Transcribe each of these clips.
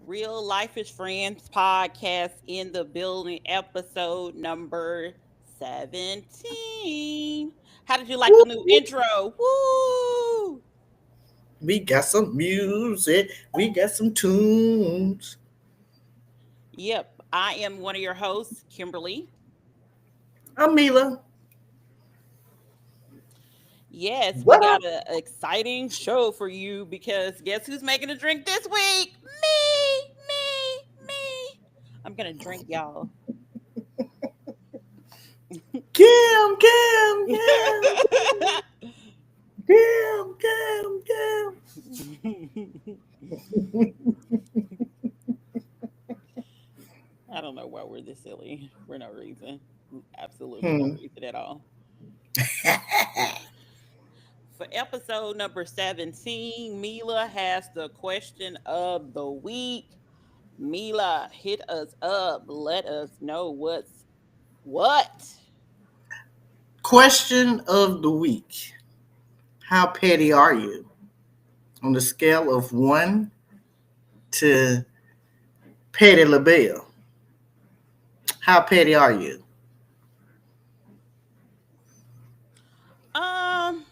Real Life is Friends podcast in the building, episode number 17. How did you like the new intro? Woo! We got some music. We got some tunes. Yep, I am one of your hosts, Kimberly. I'm Mila. Yes, we What got up? an exciting show for you because guess who's making a drink this week? Me. I'm going to drink, y'all. Kim. Kim. I don't know why we're this silly for no reason. Absolutely no Hmm. reason at all. For episode number 17, Mila has the question of the week. Mila, hit us up. Let us know what's what. Question of the week. How petty are you? On the scale of 1 to Petty LaBelle. How petty are you? Um,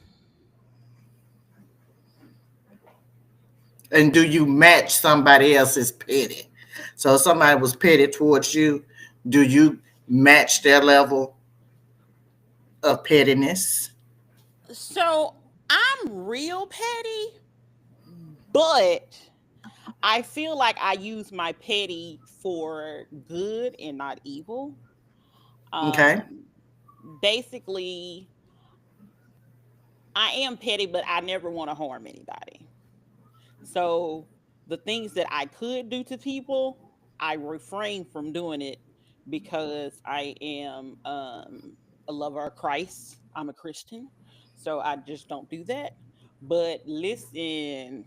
And do you match somebody else's petty? So if somebody was petty towards you, do you match their level of pettiness? so I'm real petty, but I feel like I use my petty for good and not evil. Okay. Um, Basically, I am petty, but I never want to harm anybody. So the things that I could do to people, I refrain from doing it because I am a lover of Christ. I'm a Christian, so I just don't do that. But listen.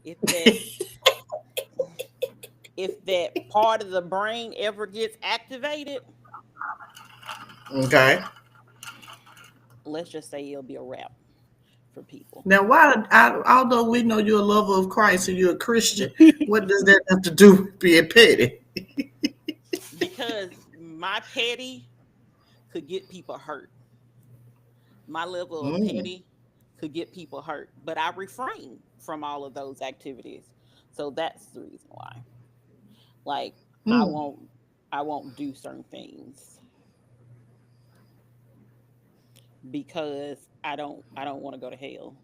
If that if that part of the brain ever gets activated, Okay. let's just say it'll be a wrap for people. Now, although we know you're a lover of Christ and you're a Christian, what does that have to do with being petty? Because my petty could get people hurt. My level of Mm, petty could get people hurt, but I refrain from all of those activities. So that's the reason why. Like I mm. won't I won't do certain things because I don't want to go to hell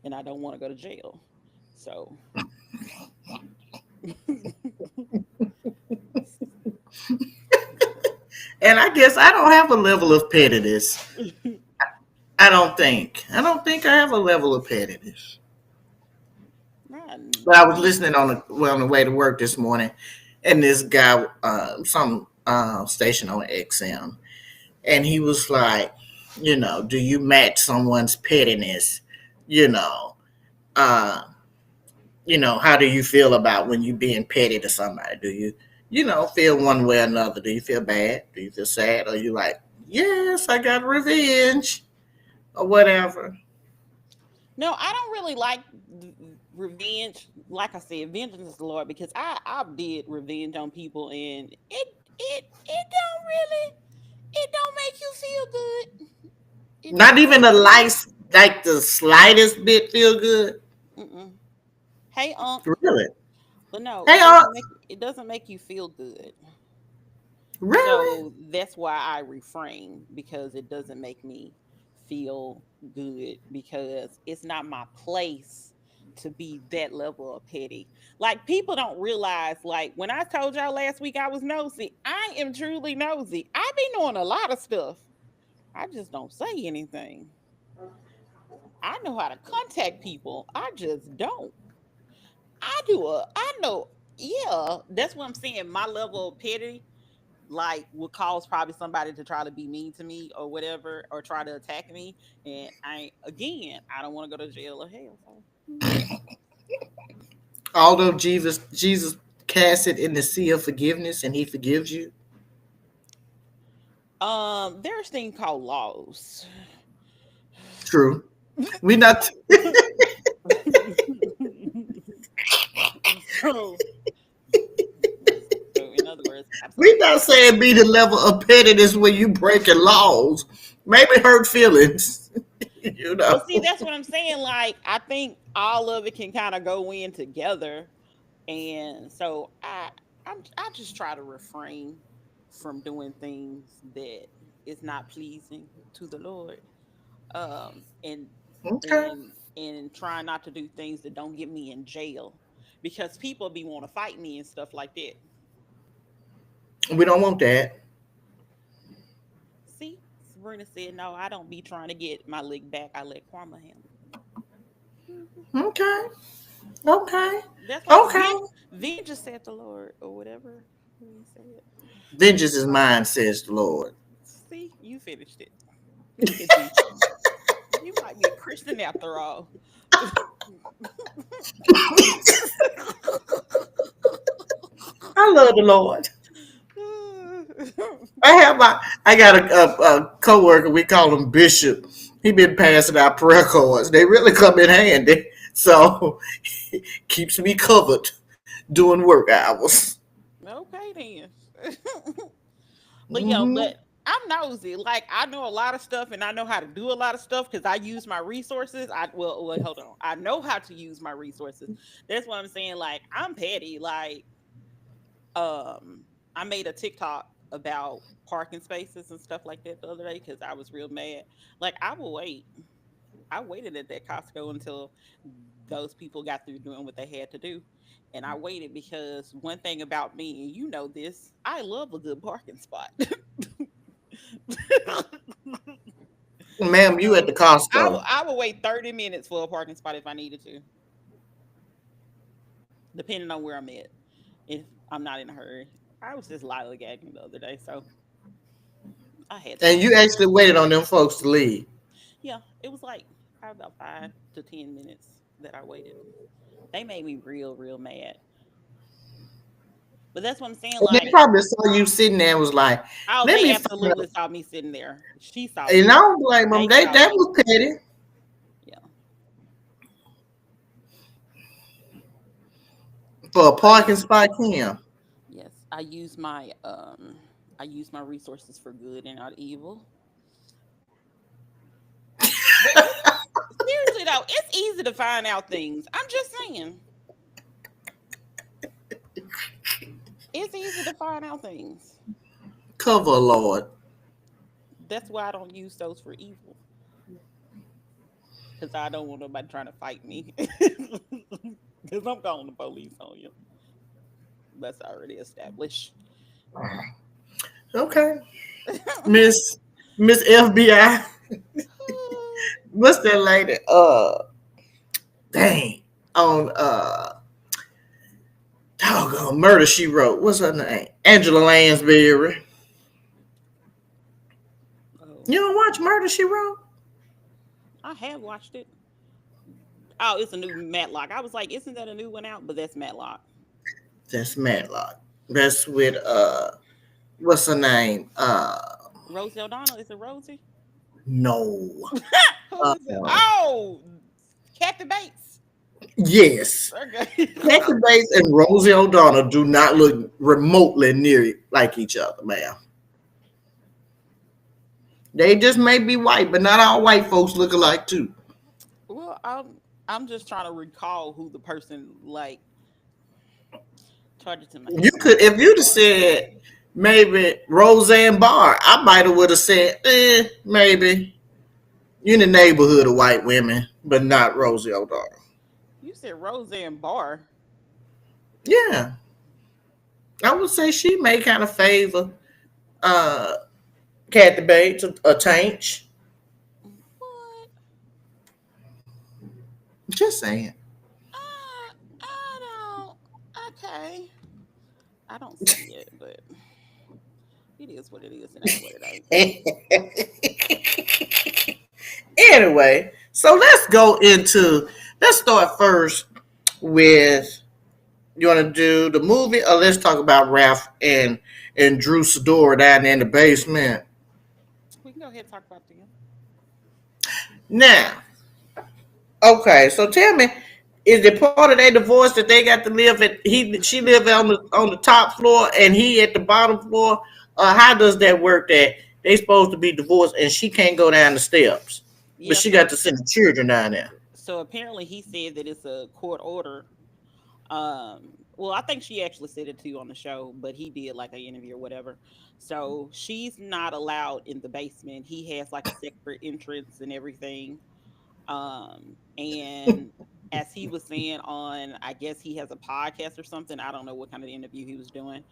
and I don't want to go to jail. So And I guess I don't have a level of pettiness. I don't think. I don't think I have a level of pettiness. nah, But I was me. listening on the way to work this morning, and this guy, some station on XM, and he was like, do you match someone's pettiness? You know, uh, how do you feel about when you being petty to somebody? Do you, feel one way or another? Do you feel bad? Do you feel sad? Or you like, yes, I got revenge or whatever? No, I don't really like revenge. Like I said, vengeance is the Lord because I did revenge on people and it don't really it don't make you feel good. It Not don't even make the you feel. light, like the slightest bit feel good. Mm-mm. Hey, Unc, Really? but no, Hey, Aunt, it doesn't make you feel good. really? So that's why I refrain because it doesn't make me feel good because it's not my place to be that level of petty. Like people don't realize, like when I told y'all last week I was nosy, I am truly nosy. I be knowing a lot of stuff. I just don't say anything. I know how to contact people. I just don't. I know, yeah, that's what I'm saying. My level of petty like would cause probably somebody to try to be mean to me or whatever or try to attack me. And I don't want to go to jail or hell. So Although Jesus cast it in the sea of forgiveness and he forgives you. there's thing called laws. True. We not So, so in other words, We absolutely. not saying be the level of pettiness when you breaking laws. Maybe hurt feelings. you But know. see, that's what I'm saying. Like, I think all of it can kind of go in together, and so I just try to refrain from doing things that is not pleasing to the Lord. Um, and Okay. and trying not to do things that don't get me in jail, because people be want to fight me and stuff like that. We don't want that. See, Sabrina said, "No, I don't be trying to get my lick back. I let karma handle it." Mhm. Okay. Okay. That's why Okay. vengeance said the Lord, or whatever he said. Vengeance is Right. mine, says the Lord. See, you finished it. Look at you. You might be a Christian after all. I love the Lord. I got a coworker. We call him Bishop. He been passing out prayer cards. They really come in handy. So keeps me covered doing work hours. Okay then. But yo, Hmm. but I'm nosy. Like, I know a lot of stuff and I know how to do a lot of stuff because I use my resources. Hold on. I know how to use my resources. That's what I'm saying. Like, I'm petty. Like, I made a TikTok about parking spaces and stuff like that the other day because I was real mad. Like, I will wait. I waited at that Costco until those people got through doing what they had to do. And I waited because one thing about me, and you know this, I love a good parking spot. Ma'am, you at So the Costco. I would wait 30 minutes for a parking spot if I needed to, depending on where I'm at. If I'm not in a hurry. I was just lollygagging the other day, so I had And time. you actually waited on them folks to leave. Yeah, it was like probably about 5 to 10 minutes that I waited. They made me real mad. But that's what I'm saying. And they Like, probably saw you sitting there and was like, oh, let they me find absolutely out. saw me sitting there. She saw And I me. don't blame them. They They saw that me. was petty Yeah. for a I parking spot, Kim. Yes, I use my resources for good and not evil. But seriously though, it's easy to find out things. I'm just saying. It's easy to find out things. Cover, Lord. That's why I don't use those for evil. Because I don't want nobody trying to fight me. Because I'm calling the police on you. That's already established. Okay. Miss Miss FBI. What's that lady? Dang. On doggone Murder She Wrote. What's her name? Angela Lansbury. Oh, You don't watch Murder She Wrote? I have watched it. Oh, it's a new Matlock. I was like, isn't that a new one out? But that's Matlock. That's Matlock. That's with what's her name? Rosie O'Donnell. Is it Rosie? No. Who is it? Oh, Kathy Bates. Yes. Okay. Kathy Bates and Rosie O'Donnell do not look remotely near like each other, ma'am. They just may be white, but not all white folks look alike too. Well, I'm just trying to recall who the person like targeted my You head. could, if you'd have said maybe Roseanne Barr, I might have would have said, maybe. You in the neighborhood of white women, but not Rosie O'Donnell. You said Roseanne Barr. Yeah, I would say she may kind of favor uh Kathy Bates a taint. What? Just saying. I don't. Okay. I don't see it, but it is what it is, and ain't what it ain't. Anyway, so let's start first with, you want to do the movie, or let's talk about Ralph and Drew Sidora down in the basement. We can go ahead and talk about them. Now, okay, so tell me, Is it part of their divorce that they got to live at? She live on the top floor and he at the bottom floor. How does that work? That they supposed to be divorced and she can't go down the steps, but Yeah, she so got to send the children down there. apparently he said that it's a court order. Well, I think she actually said it too on the show, but he did like an interview or whatever. So she's not allowed in the basement. He has like a separate entrance and everything. And as he was saying on, I guess he has a podcast or something. I don't know what kind of interview he was doing.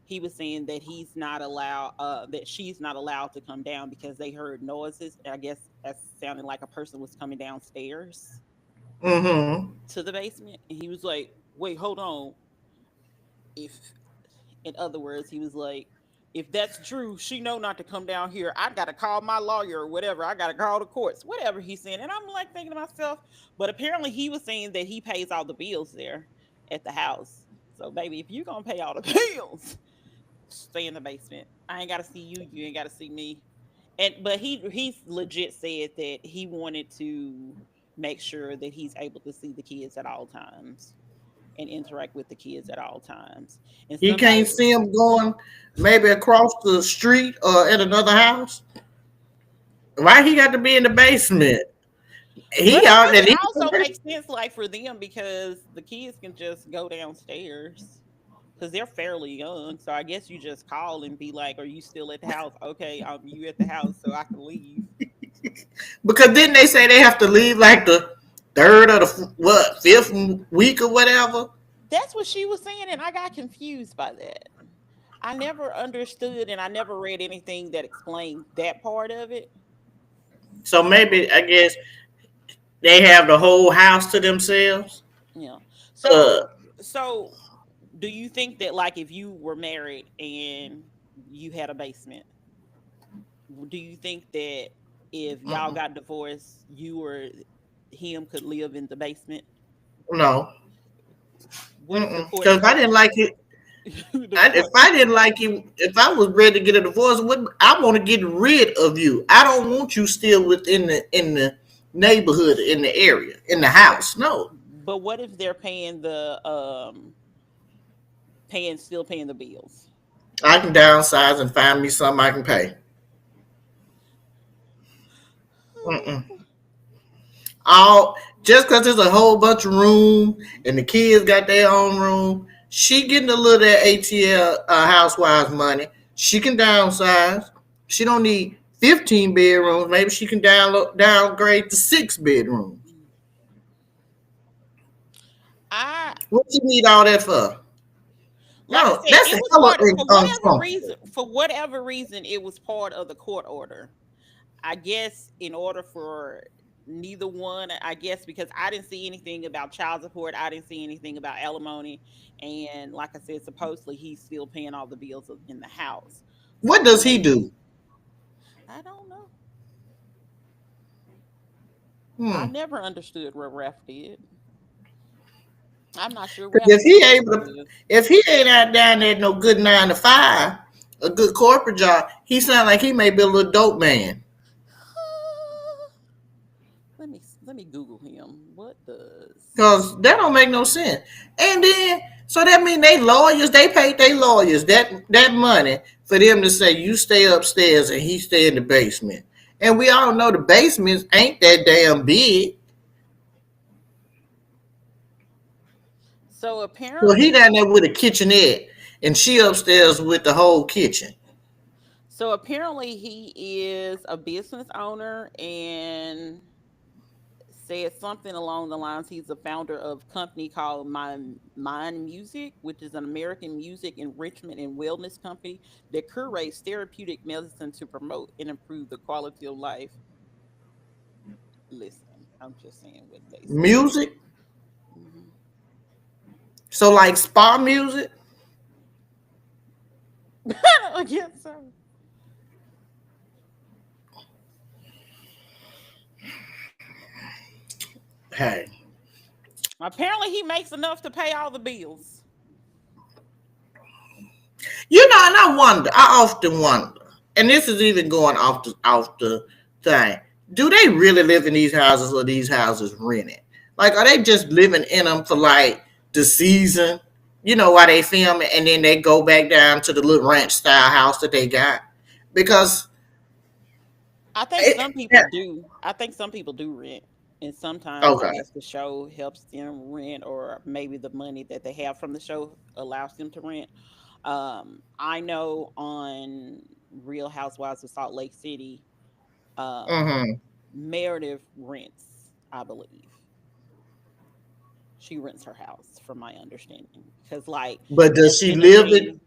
He was saying that he's not allowed, that she's not allowed to come down because they heard noises. I guess that sounded like a person was coming downstairs Mm-hmm. to the basement. And he was like, wait, hold on. If, in other words, he was like, if that's true, she know not to come down here. I gotta call my lawyer or whatever. I gotta call the courts, whatever he's saying. And I'm like thinking to myself, but apparently he was saying that he pays all the bills there at the house. So baby, if you gonna pay all the bills, stay in the basement. I ain't gotta see you. You ain't gotta see me. And but he's legit said that he wanted to make sure that he's able to see the kids at all times and interact with the kids at all times. And He can't somebody, see him going maybe across the street or at another house. Why he got to be in the basement? but He it out really there. also makes sense, like for them, because the kids can just go downstairs because they're fairly young. So I guess you just call and be like, "Are you still at the house?" Okay, you at the house, so I can leave. Because didn't they say they have to leave like the third or the what fifth week or whatever? That's what she was saying, and I got confused by that. I never understood, and I never read anything that explained that part of it. So maybe I guess they have the whole house to themselves. Yeah. Uh, So do you think that, like, if you were married and you had a basement, do you think that if y'all got divorced, you or him could live in the basement? no, What if the court because I didn't like it. the If court I didn't like you, if I was ready to get a divorce, I want to get rid of you. I don't want you still within the neighborhood, in the area, in the but house. No, but what if they're paying the paying the bills? I can downsize and find me something I can pay. Mm-mm. All just because there's a whole bunch of room and the kids got their own room, she getting a little of that ATL housewives money. She can downsize. She don't need 15 bedrooms. Maybe she can downgrade to 6 bedrooms. I What you need all that for? Like I No, said, that's it a was hella part for whatever uncomfortable. reason. For whatever reason, it was part of the court order. I guess in order for neither one, I guess because I didn't see anything about child support, I didn't see anything about alimony, and like I said, supposedly he's still paying all the bills in the house. What So does he maybe do? I don't know. I Hmm. never understood what Ref did. I'm not sure what 'Cause happened to his career. if he ain't out down there no good 9 to 5, a good corporate job, he sound like he may be a little dope man. Let me Google him. What does Cause that don't make no sense. And then so that mean they lawyers, they paid their lawyers that money for them to say you stay upstairs and he stay in the basement. And we all know the basements ain't that damn big. so So he apparently down there with a kitchenette and she upstairs with the whole kitchen. So apparently he is a business owner and said something along the lines he's a founder of a company called Mind Music, which is an American music enrichment and wellness company that curates therapeutic medicine to promote and improve the quality of life. Listen, I'm just saying what they said. Music. Mhm. So like spa music. I guess so. Hey. Apparently he makes enough to pay all the bills. You know, and I often wonder, and this is even going off the thing. Do they really live in these houses or these houses rented? Like, are they just living in them for like the season? You know, while they film it, and then they go back down to the little ranch style house that they got because I think it, some people do. I think some people do rent. And sometimes I okay. guess the show helps them rent, or maybe the money that they have from the show allows them to rent. I know on Real Housewives of Salt Lake City, um, Mm-hmm. Meredith rents, I believe. She rents her house, from my understanding. Because, like, But does just she live it? finishing,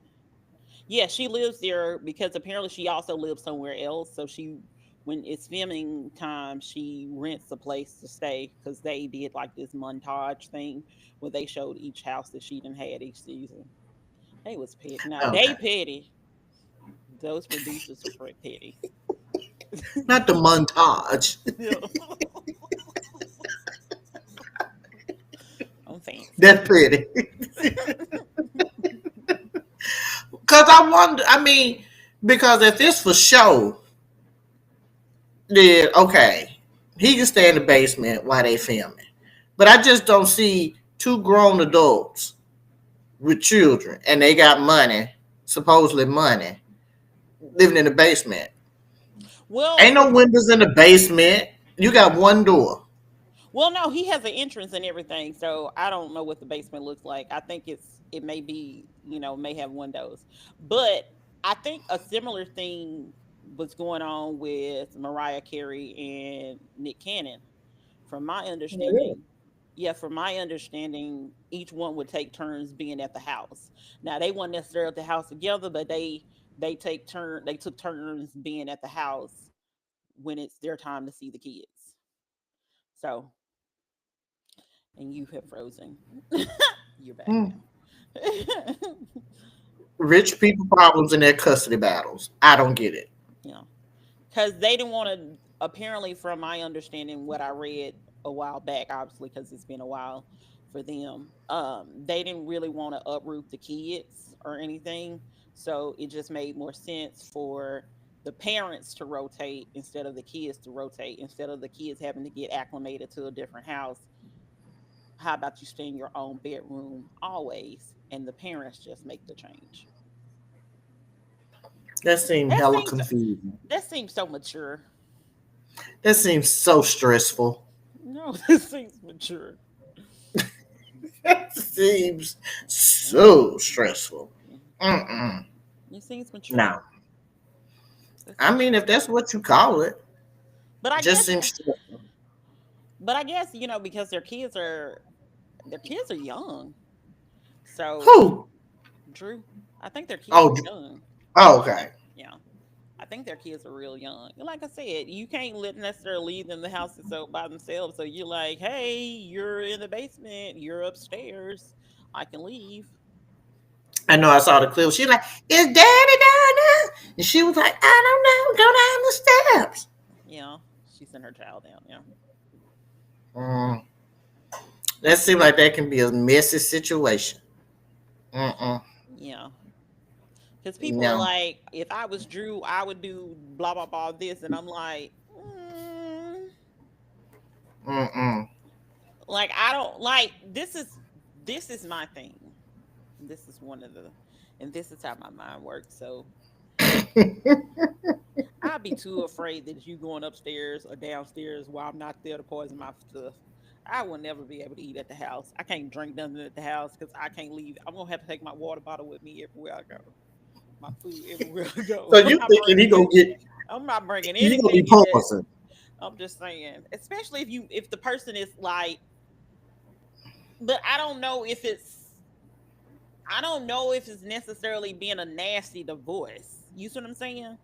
yeah, she lives there because apparently she also lives somewhere else. So she, when it's filming time, she rents a place to stay because they did like this montage thing where they showed each house that she done had each season. They was petty. Now they Okay. petty. Those producers are petty. Not the montage. Yeah. I'm fancy. That's pretty. Because I wonder, I mean, because if it's for show, then okay, he can stay in the basement while they filming. But I just don't see two grown adults with children and they got money, supposedly money, living in the basement. Well, Ain't no windows in the basement. You got one door. well, no, he has an entrance and everything, so I don't know what the basement looks like. I think it may be, may have windows. But I think a similar thing was going on with Mariah Carey and Nick Cannon. From my understanding, yeah, from my understanding, each one would take turns being at the house. Now they weren't necessarily at the house together, but they took turns being at the house when it's their time to see the kids. So, and you have frozen. You're back Hmm. now. Rich people problems in their custody battles. I don't get it. Yeah, because they didn't want to. Apparently, from my understanding, what I read a while back, obviously, because it's been a while for them, they didn't really want to uproot the kids or anything. So it just made more sense for the parents to rotate instead of the kids to rotate. Instead of the kids having to get acclimated to a different house, how about you stay in your own bedroom always, and the parents just make the change? That seemed That hella seems confusing. that seems so mature. That seems so stressful. No, this seems mature. That seems Mm-mm, so stressful. mm-mm. Mm-mm. It seems mature. No. It I seems mean, if that's what you call it, But I just guess, seems stressful. because their kids are young. So Who? Drew, I think their kids Oh, are young. oh, okay. Yeah. I think their kids are real young. And like I said, you can't necessarily leave them the house so by themselves. So you're like, hey, you're in the basement, you're upstairs. I can leave. I know I saw the clip. She like, is daddy down there? And she was like, I don't know. Go down the steps. Yeah. She sent her child down. Yeah. Mm, that seems like that can be a messy situation. Mm-mm. Yeah. Because people are No. like, if I was Drew, I would do blah blah blah this, and I'm like, Mm-mm. like I don't like this is my thing. This is one of the, and this is how my mind works. So I'd be too afraid that you going upstairs or downstairs while I'm not there to poison my stuff. I will never be able to eat at the house. I can't drink nothing at the house because I can't leave. I'm gonna have to take my water bottle with me everywhere I go. My food everywhere I go. So I'm you not thinking bringing any. he I'm not bringing gonna be anything in there. pausing? I'm just saying, especially if the person is like, but I don't know if it's necessarily being a nasty divorce. You see what I'm saying?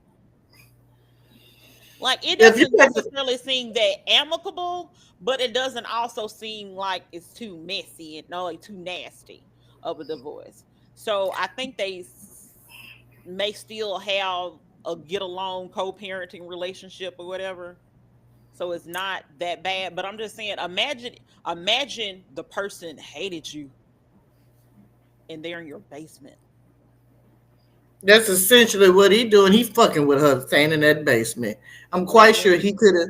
Like it If you doesn't had to, necessarily seem that amicable, but it doesn't also seem like it's too messy and no, like too nasty of a divorce. So I think they may still have a get along co-parenting relationship or whatever. So it's not that bad. But I'm just saying, imagine the person hated you and they're in your basement. that's essentially what he doing. He fucking with her, staying in that basement. I'm That quite sure was he could have.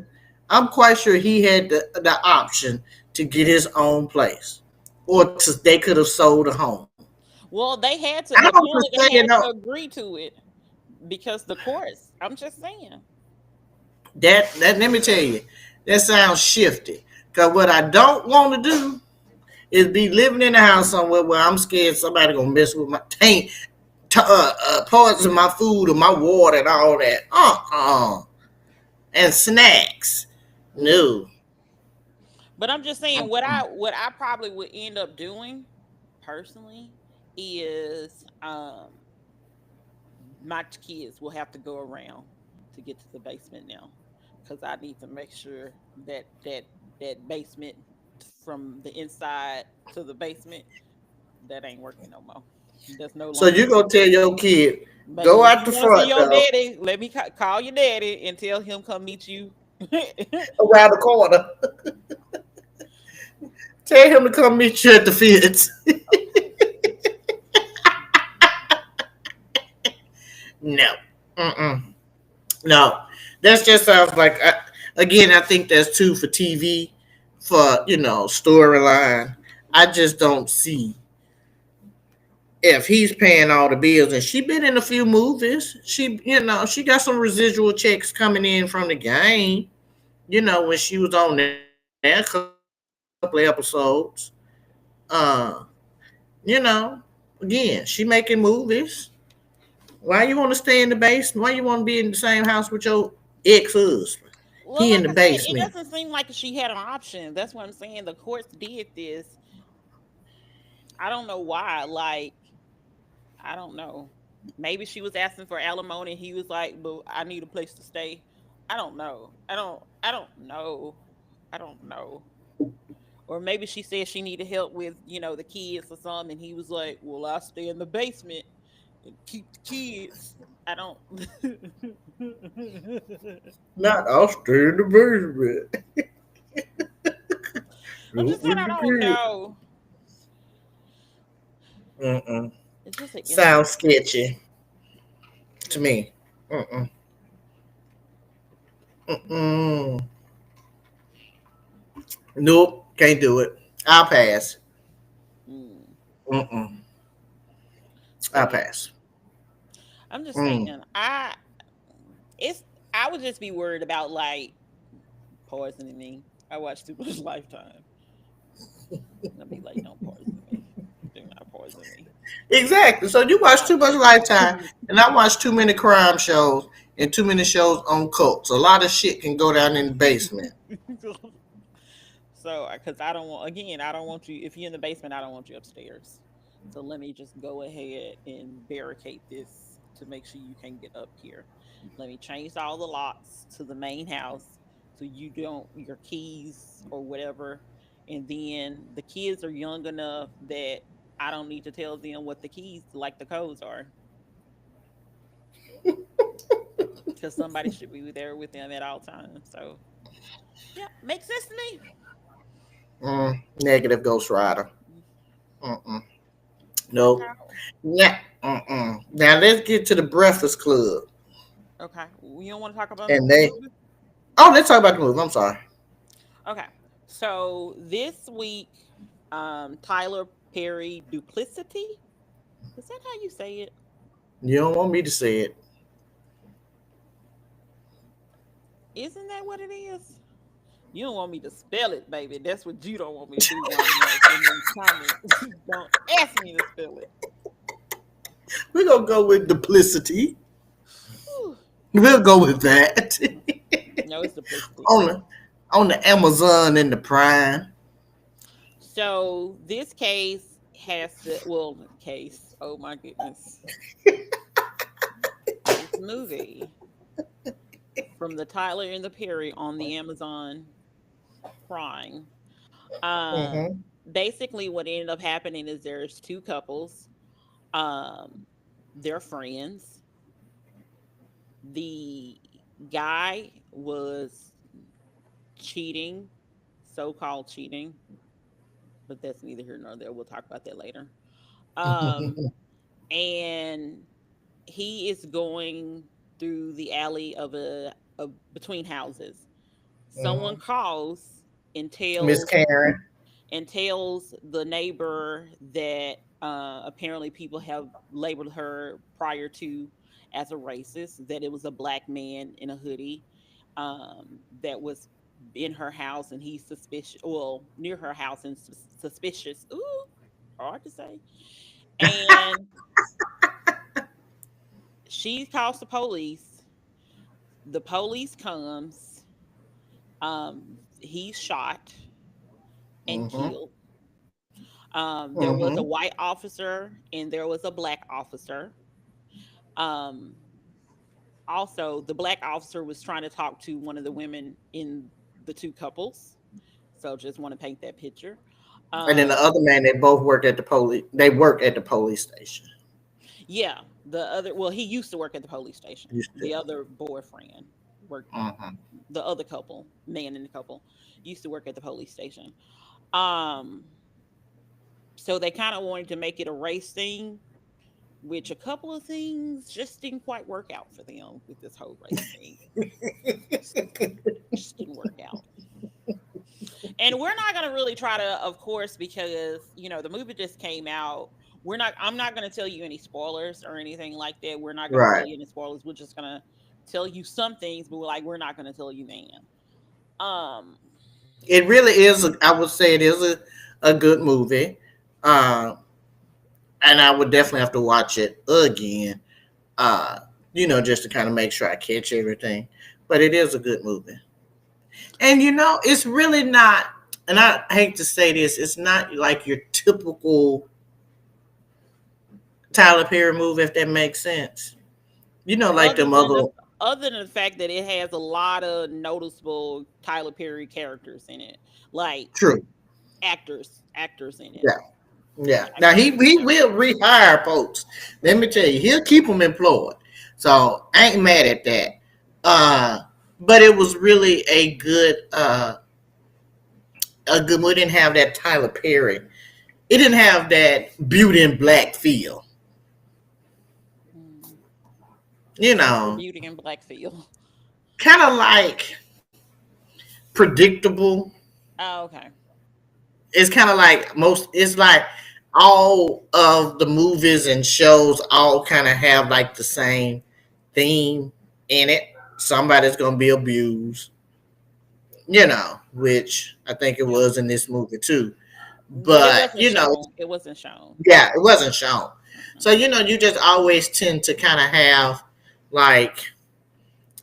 I'm quite sure he had the option to get his own place, or they could have sold a home. Well, they had to. I'm Apparently, just they saying, had no, to agree to it because the courts. I'm just saying. that let me tell you, that sounds shifty. Cause what I don't want to do is be living in a house somewhere where I'm scared somebody gonna mess with my taint, poison my food or my water and all that. And snacks. No. But I'm just saying what I probably would end up doing personally is my kids will have to go around to get to the basement now because I need to make sure that basement from the inside to the basement that ain't working no more. That's no So longer you gonna tell your kid, baby. go If out you the want to see front your door, daddy, let me call your daddy and tell him come meet you. around the corner. Tell him to come meet you at the fence. Okay. No. Mm-mm. No. That just sounds like, again, I think that's too for TV, for, storyline. I just don't see if he's paying all the bills, and she been in a few movies. She got some residual checks coming in from the game. When she was on there a couple of episodes. Uh, again, she making movies. Why you want to stay in the basement? Why you want to be in the same house with your ex-husband? He Well, in like the I said, it basement. doesn't seem like she had an option. That's what I'm saying. The courts did this. I don't know why. Like, I don't know. Maybe she was asking for alimony and he was like, "But I need a place to stay." I don't know. I don't know. I don't know. Or maybe she said she needed help with, the kids or something and he was like, "Well, I'll stay in the basement and keep the kids." I don't Not I'll stay in the basement. I'm just saying With I the don't kid. know. Mm-mm. It's just an Sounds interesting. sketchy to me. Mm-mm. Mm-mm. Nope, can't do it. I'll pass. Mm. Mm-mm. So I'll yeah, pass. I'm just saying Mm. it's I would just be worried about like poisoning me. I watch too much Lifetime. I'll be like, don't poison me. Do not poison me. Exactly. So you Do watch not too much poison Lifetime, and I watch too many crime shows and too many shows on cults. A lot of shit can go down in the basement. me. So, because I don't want, again, I don't want you, if you're in the basement, I don't want you upstairs. So let me just go ahead and barricade this to make sure you can get up here. Let me change all the locks to the main house so you don't, your keys or whatever. And then the kids are young enough that I don't need to tell them what the keys, like the codes are, because somebody should be there with them at all times. So, yeah, makes sense to me. Negative Ghost Rider. Mm-mm. Nope. Okay. Yeah. Mm-mm. Now let's get to the Breakfast Club. Okay. You don't want to talk about And the they. movie? Oh, let's talk about the movie. I'm sorry. Okay. So this week, Tyler Perry Duplicity. Is that how you say it? You don't want me to say it. Isn't that what it is? You don't want me to spell it, baby. That's what you don't want me to do down there in the comments. Don't ask me to spell it. We're gonna go with Duplicity. Whew. We'll go with that. No, it's Duplicity. on the on the Amazon and the Prime. So this case has to, well, case. Oh my goodness. This movie from the Tyler and the Perry on the Amazon Prime. Um, Mm-hmm. Basically, what ended up happening is there's two couples. Um, they're friends. The guy was cheating, so-called cheating, but that's neither here nor there. We'll talk about that later. Um, and he is going through the alley of between houses. Someone Mm-hmm. calls and Miss tells Karen. the neighbor that apparently people have labeled her prior to as a racist, that it was a black man in a hoodie that was in her house, and he's suspicious, well, near her house, and suspicious. Ooh, hard to say. And she calls the police. The police comes. He's shot and Mm-hmm. killed. There was a Mm-hmm. white officer and there was a black officer. Um, Also, the black officer was trying to talk to one of the women in the two couples. So, just want to paint that picture. And then the Um, other man, they both work at the police. They work at the police station. yeah, the other, well, he used to work at the police station. Used to. The other boyfriend worked, Mm-hmm. the other couple, man in the couple, used to work at the police station. Um, so they kind of wanted to make it a race thing, which a couple of things just didn't quite work out for them with this whole race thing. Just didn't work out. And we're not going to really try to, of course, because the movie just came out. I'm not going to tell you any spoilers or anything like that. We're not going to tell Right. you any spoilers. We're just going to tell you some things, but we're not going to tell you, man. Um It really is. I would say it is a good movie. Uh, and I would definitely have to watch it again. Uh, just to kind of make sure I catch everything. But it is a good movie. And it's really not. And I hate to say this, it's not like your typical Tyler Perry movie, if that makes sense. Like other them than other. the fact that it has a lot of noticeable Tyler Perry characters in it. Like True. actors in it. Yeah. Yeah. Now Actors he in will rehire folks. Let me tell you, he'll keep them employed. So I ain't mad at that. Uh, but it was really a good. We didn't have that Tyler Perry. It didn't have that Beauty and Black feel. Mm. You What's the know, Beauty in Black feel? kind of like predictable. Oh, okay. It's kind of like most. It's like all of the movies and shows all kind of have like the same theme in it. Somebody's gonna be abused, which I think it Yeah. was in this movie too. But it But wasn't shown. It wasn't shown. yeah, it wasn't shown. So No. you just always tend to kind of have like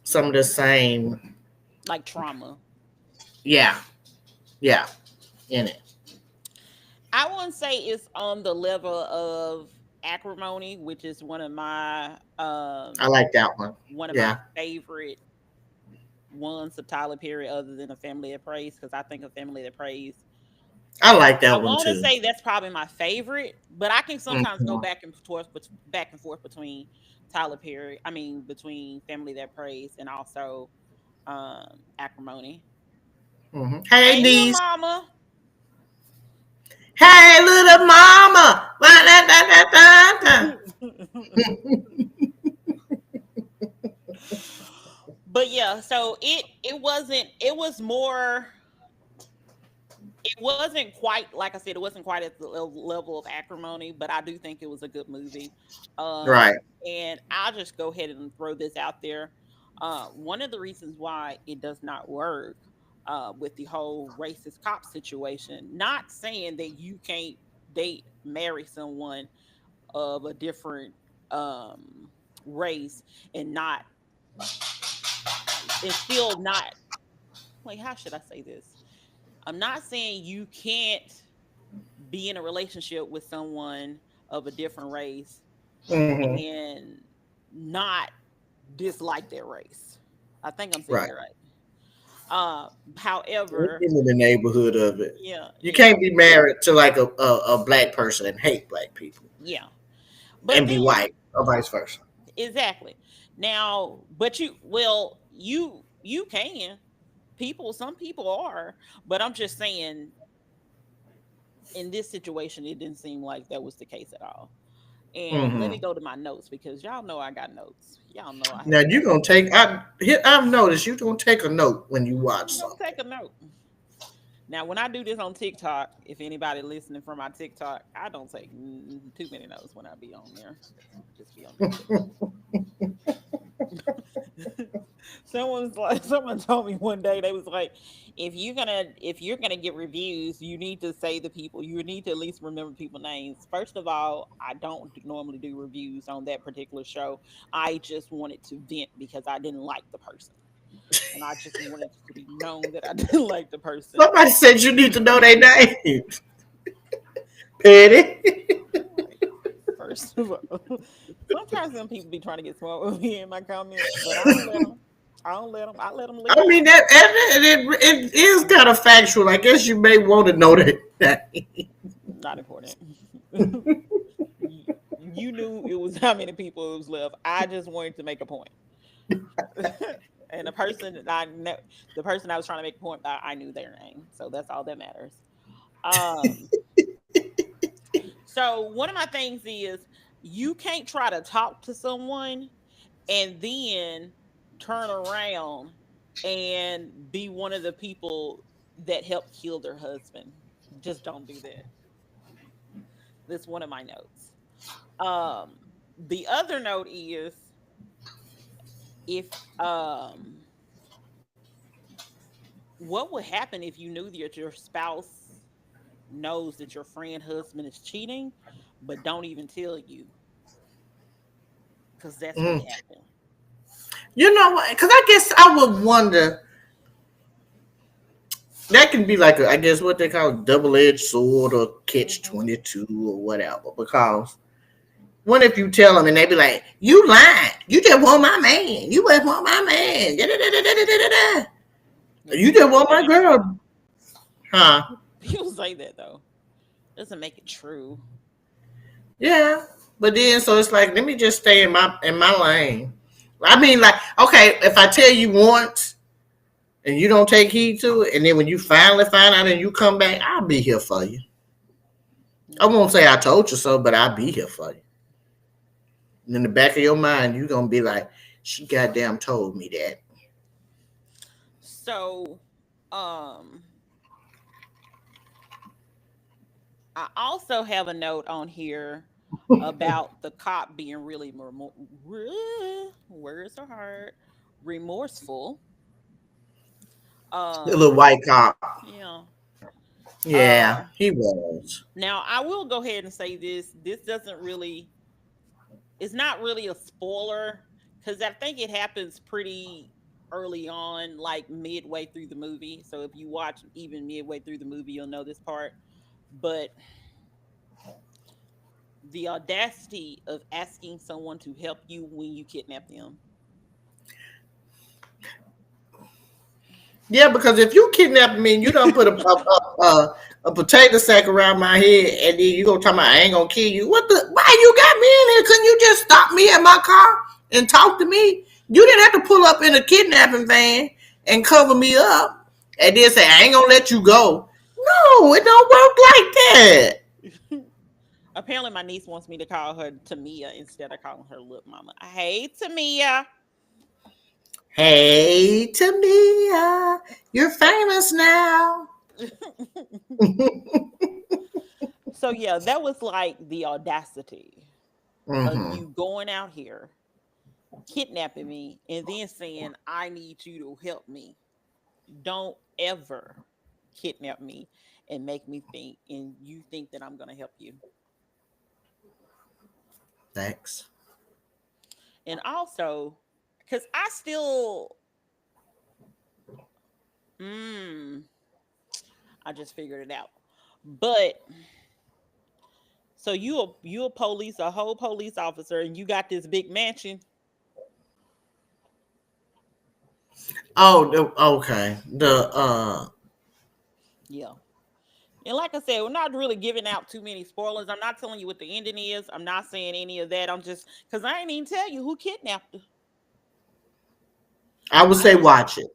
some of the same, Like trauma. yeah, yeah, in it. I wouldn't say it's on the level of Acrimony, which is I like that one. one of my Yeah, favorite ones of Tyler Perry, other than A Family that Prays, because I think A Family that Prays. I like I that one want to too. say that's probably my favorite, but I can sometimes go Mhm. back and forth between Tyler Perry. I mean, between Family That Prays and also Acrimony. Mhm. Hey, Hey, little niece. mama. Hey, little mama. Ba-da-da-da-da-da. But yeah, so it wasn't quite, like I said, it wasn't quite at the level of Acrimony, but I do think it was a good movie. Right. And I'll just go ahead and throw this out there. One of the reasons why it does not work with the whole racist cop situation, not saying that you can't marry someone of a different race and not and still not, like, how should I say this? I'm not saying you can't be in a relationship with someone of a different race Hmm. and not dislike their race. I think I'm saying Right. it right. However, In the neighborhood of it. yeah, You yeah, can't be married to like a black person and hate black people yeah. But and be then, white or vice versa. exactly. Now, but you can. Some people are, but I'm just saying in this situation it didn't seem like that was the case at all. And let me Hmm. go to my notes because y'all know I got notes. Y'all know I Now have you're notes. gonna take. I've noticed you're gonna take a note when you watch I'm gonna something. take a note. Now, when I do this on TikTok, if anybody listening from my TikTok, I don't take too many notes when I be on there. Just be on there chilling. Someone told me one day, they was like, if you're gonna get reviews, you need to say the people. You need to at least remember people names. First of all, I don't normally do reviews on that particular show. I just wanted to vent because I didn't like the person, and I just wanted to be known that I didn't like the person. Somebody said you need to know their name. Petty. Like, first of all, sometimes some people be trying to get smart with me in my comments, but I don't let them. I don't let them. I let them I live. mean it is kind of factual. I guess you may want to know that name. Not important. You knew it was how many people it was left. I just wanted to make a point. And the person that I know, the person I was trying to make a point about, I knew their name. So that's all that matters. Um, so one of my things is you can't try to talk to someone and then turn around and be one of the people that helped kill their husband. Just don't do that. That's one of my notes. The other note is if what would happen if you knew that your spouse knows that your friend husband is cheating, but don't even tell you, because that's what Mm. happened. You know what? Because I guess I would wonder. That can be like I guess what they call double edged sword or catch Hmm. 22 or whatever. Because what if you tell them and they be like, "You lying? You just want my man. You just want my man. Da-da-da-da-da-da-da-da. Yeah, You people just say want my that. girl, huh?" People say that though. Doesn't make it true. Yeah, but then so it's like let me just stay in my lane. I mean, like okay, if I tell you once and you don't take heed to it, and then when you finally find out and you come back, I'll be here for you. I Yeah. won't say I told you so, but I'll be here for you. And in the back of your mind, you're gonna be like, "She goddamn told me that." So, um, I also have a note on here about the cop being really words are hard, remorseful. The little Um, white cop. yeah. Yeah, Um, he was. Now I will go ahead and say this. This doesn't really. It's not really a spoiler because I think it happens pretty early on, like midway through the movie. So if you watch even midway through the movie, you'll know this part. But the audacity of asking someone to help you when you kidnap them. Yeah, because if you kidnap me and you don't put a potato sack around my head and then you gonna tell me I ain't gonna kill you, what the? Why you got me in here? Couldn't you just stop me at my car and talk to me? You didn't have to pull up in a kidnapping van and cover me up and then say I ain't gonna let you go. No, it don't work like that. Apparently, my niece wants me to call her Tamia instead of calling her Look Mama. Hey, Tamia. Hey, Tamia, you're famous now. So yeah, that was like the audacity of Mm-hmm. you going out here, kidnapping me, and then saying, I need you to help me. Don't ever kidnap me and make me think, and you think that I'm going to help you. Thanks. And also, because I still, mm, I just figured it out. But so you a police, a whole police officer, and you got this big mansion. Oh, okay. Yeah. And like I said, we're not really giving out too many spoilers. I'm not telling you what the ending is. I'm not saying any of that. I'm just because I ain't even tell you who kidnapped her. I would I say just watch it.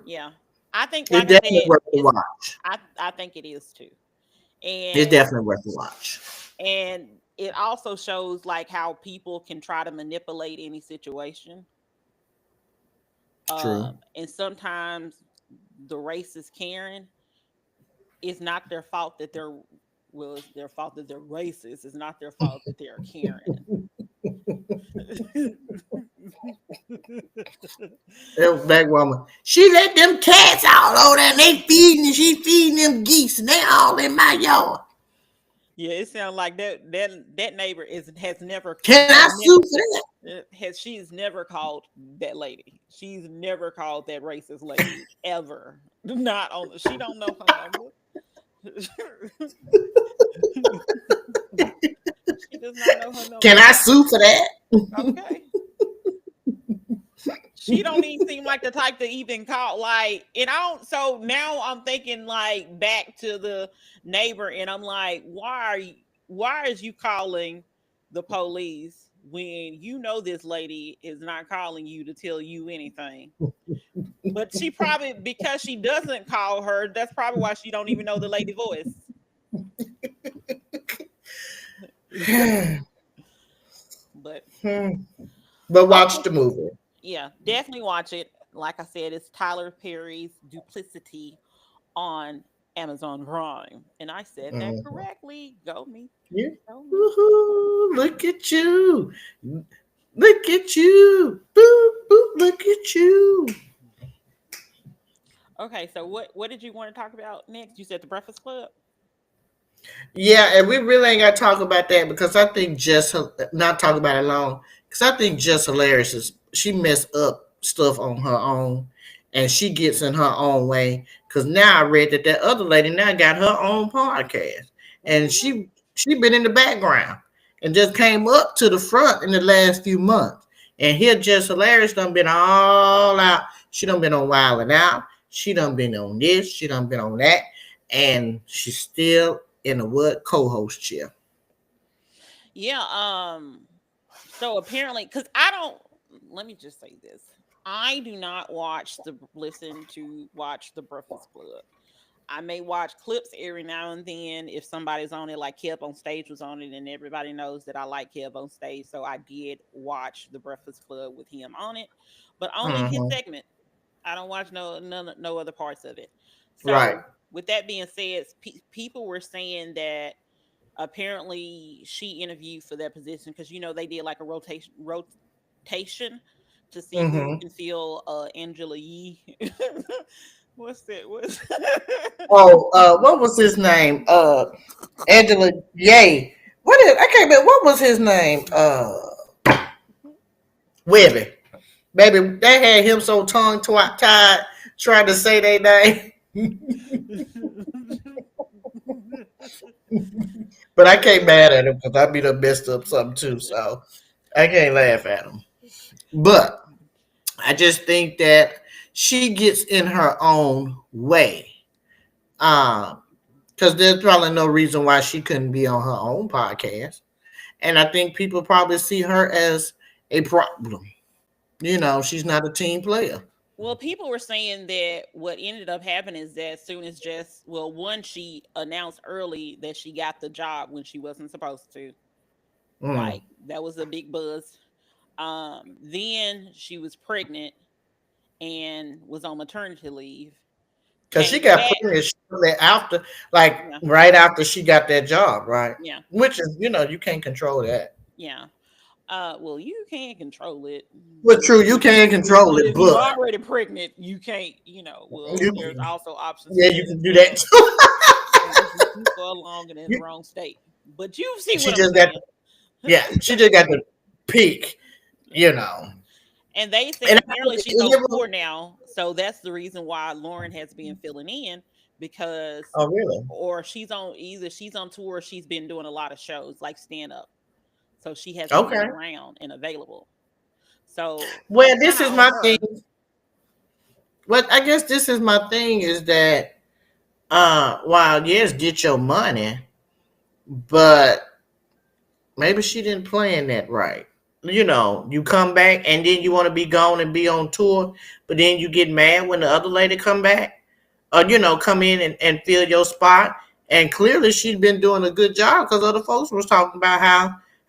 yeah. I think, It's like I definitely said, worth the it's watch. I think it is too. It's And definitely worth the watch. it also shows like how people can try to manipulate any situation. True. And sometimes the racist Karen, it's not their fault that they're well, it's their fault that they're racist. It's not their fault that they're Karen. That black woman. She let them cats all over there and they feeding and she feeding them geese and they all in my yard. Yeah, it sounds like that neighbor has never Can I sue for that? has she's never called that lady. She's never called that racist lady ever. Not on she don't know her number. She does not know her Can number. I sue for that? Okay. She don't even seem like the type to even call like and I don't so now I'm thinking like back to the neighbor and I'm like, why is you calling the police when you know this lady is not calling you to tell you anything? But she probably because she doesn't call her, that's probably why she don't even know the lady voice. But But watch okay. the movie. Yeah, definitely watch it. Like I said, it's Tyler Perry's Duplicity on Amazon Prime. And I said that Mhm. correctly. Go me. Yeah. Go me. Woohoo, look at you. Look at you. Boop, boop, look at you. Okay, so what did you want to talk about next? You said the Breakfast Club? Yeah, and we really ain't got to talk about that because I think just not talk about it long because I think just hilarious is she messed up stuff on her own and she gets in her own way because now I read that that other lady now got her own podcast and Mm-hmm. she been in the background and just came up to the front in the last few months and here just hilarious done been all out. She done been on Wild and Out. She done been on this. She done been on that and she's still in a what co-host chair. Yeah, so apparently because I don't let me just say this. I do not watch the Breakfast Club. I may watch clips every now and then if somebody's on it, like Kev on Stage was on it, and everybody knows that I like Kev on Stage. So I did watch the Breakfast Club with him on it, but only his Mm-hmm. segment. I don't watch no other parts of it. Right. So with that being said, people were saying that apparently she interviewed for that position because they did like a rotation to see who Mm-hmm. can fill Angela Yee. What's that? What's Oh, what was his name? Angela Yay. What is? I can't remember. What was his name? Webby. Baby, they had him so tongue tied trying to say their name. But I can't mad at him because I be done messed up something too. So I can't laugh at him. But I just think that she gets in her own way. Um, because there's probably no reason why she couldn't be on her own podcast. And I think people probably see her as a problem. You know, she's not a team player. Well, people were saying that what ended up happening is that as soon as one, she announced early that she got the job when she wasn't supposed to. Mm. Like that was a big buzz. Then she was pregnant and was on maternity leave. Because she Came got back. pregnant shortly after, like Yeah, right after she got that job, right? yeah, Which is, you can't control that. yeah. Well, you can't control it, Well, true, you can't control it, if you but already pregnant, you can't. Well, you, there's also options yeah, for you that can as do that well. too. If you too far along and in the You- wrong state. But you see she what I'm just got, saying. yeah, she just got the peak, you know. And they said And, apparently she's on tour now, so that's the reason why Lauren has been filling in because, oh, really? or she's on tour, or she's been doing a lot of shows like stand up, so she hasn't been Okay. around and available. So Well, it's kind this of is on my thing. her. Well, I guess this is my thing is that, while yes, get your money, but maybe she didn't plan that right. You come back and then you want to be gone and be on tour, but then you get mad when the other lady come back, or come in and fill your spot. And clearly she's been doing a good job because other folks was talking about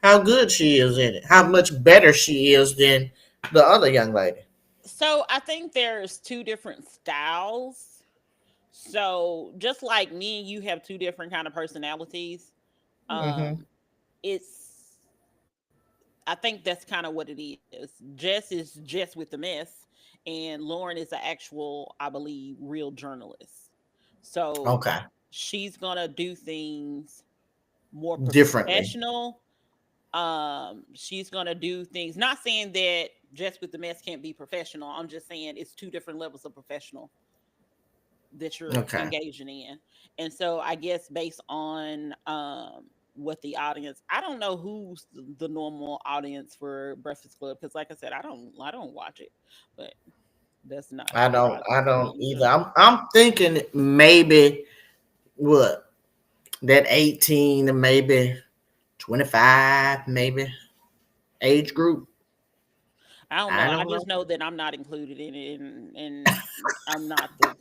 how good she is in it, how much better she is than the other young lady. So I think there's two different styles. So just like me and you have two different kind of personalities, Mm-hmm. um, it's I think that's kind of what it is. Jess is Jess with the mess, and Lauren is an actual, I believe, real journalist. So Okay. she's gonna do things more Differently. professional. She's gonna do things. Not saying that Jess with the mess can't be professional. I'm just saying it's two different levels of professional that you're Okay. engaging in. And so I guess based on what the audience, I don't know who's the normal audience for Breakfast Club, because like I said, I don't watch it, but that's not I surprising for me don't either. either. I'm thinking maybe what that 18 to maybe 25 maybe age group. I don't know. I I don't know. just know that I'm not included in it, and I'm not the,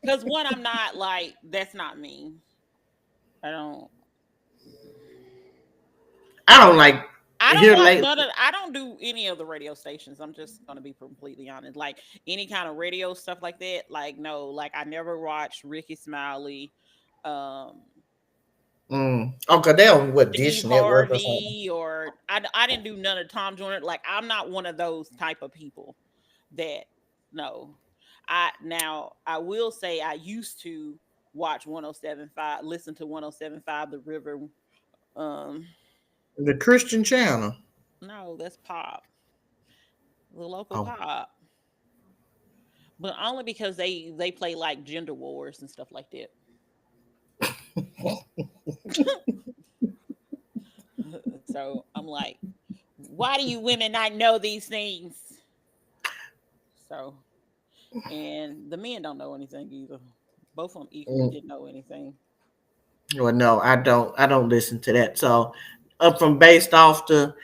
because one, I'm not like, that's not me. I don't I don't like I don't here watch lately. none of. I don't do any of the radio stations. I'm just gonna be completely honest. Like any kind of radio stuff like that. Like no. Like I never watched Ricky Smiley, um, Okay, they on what Steve Dish Network or something. Harvey, or I didn't do none of Tom Joyner. Like I'm not one of those type of people. That no. I will say I used to watch 107.5, listen to 107.5 The River. Um, The Christian channel. no, that's pop, the local Oh, pop. But only because they play like gender wars and stuff like that. So I'm like, why do you women not know these things? So, and the men don't know anything either. Both of them equally mm, didn't know anything. well, no, I don't. I don't listen to that. So, up from based off the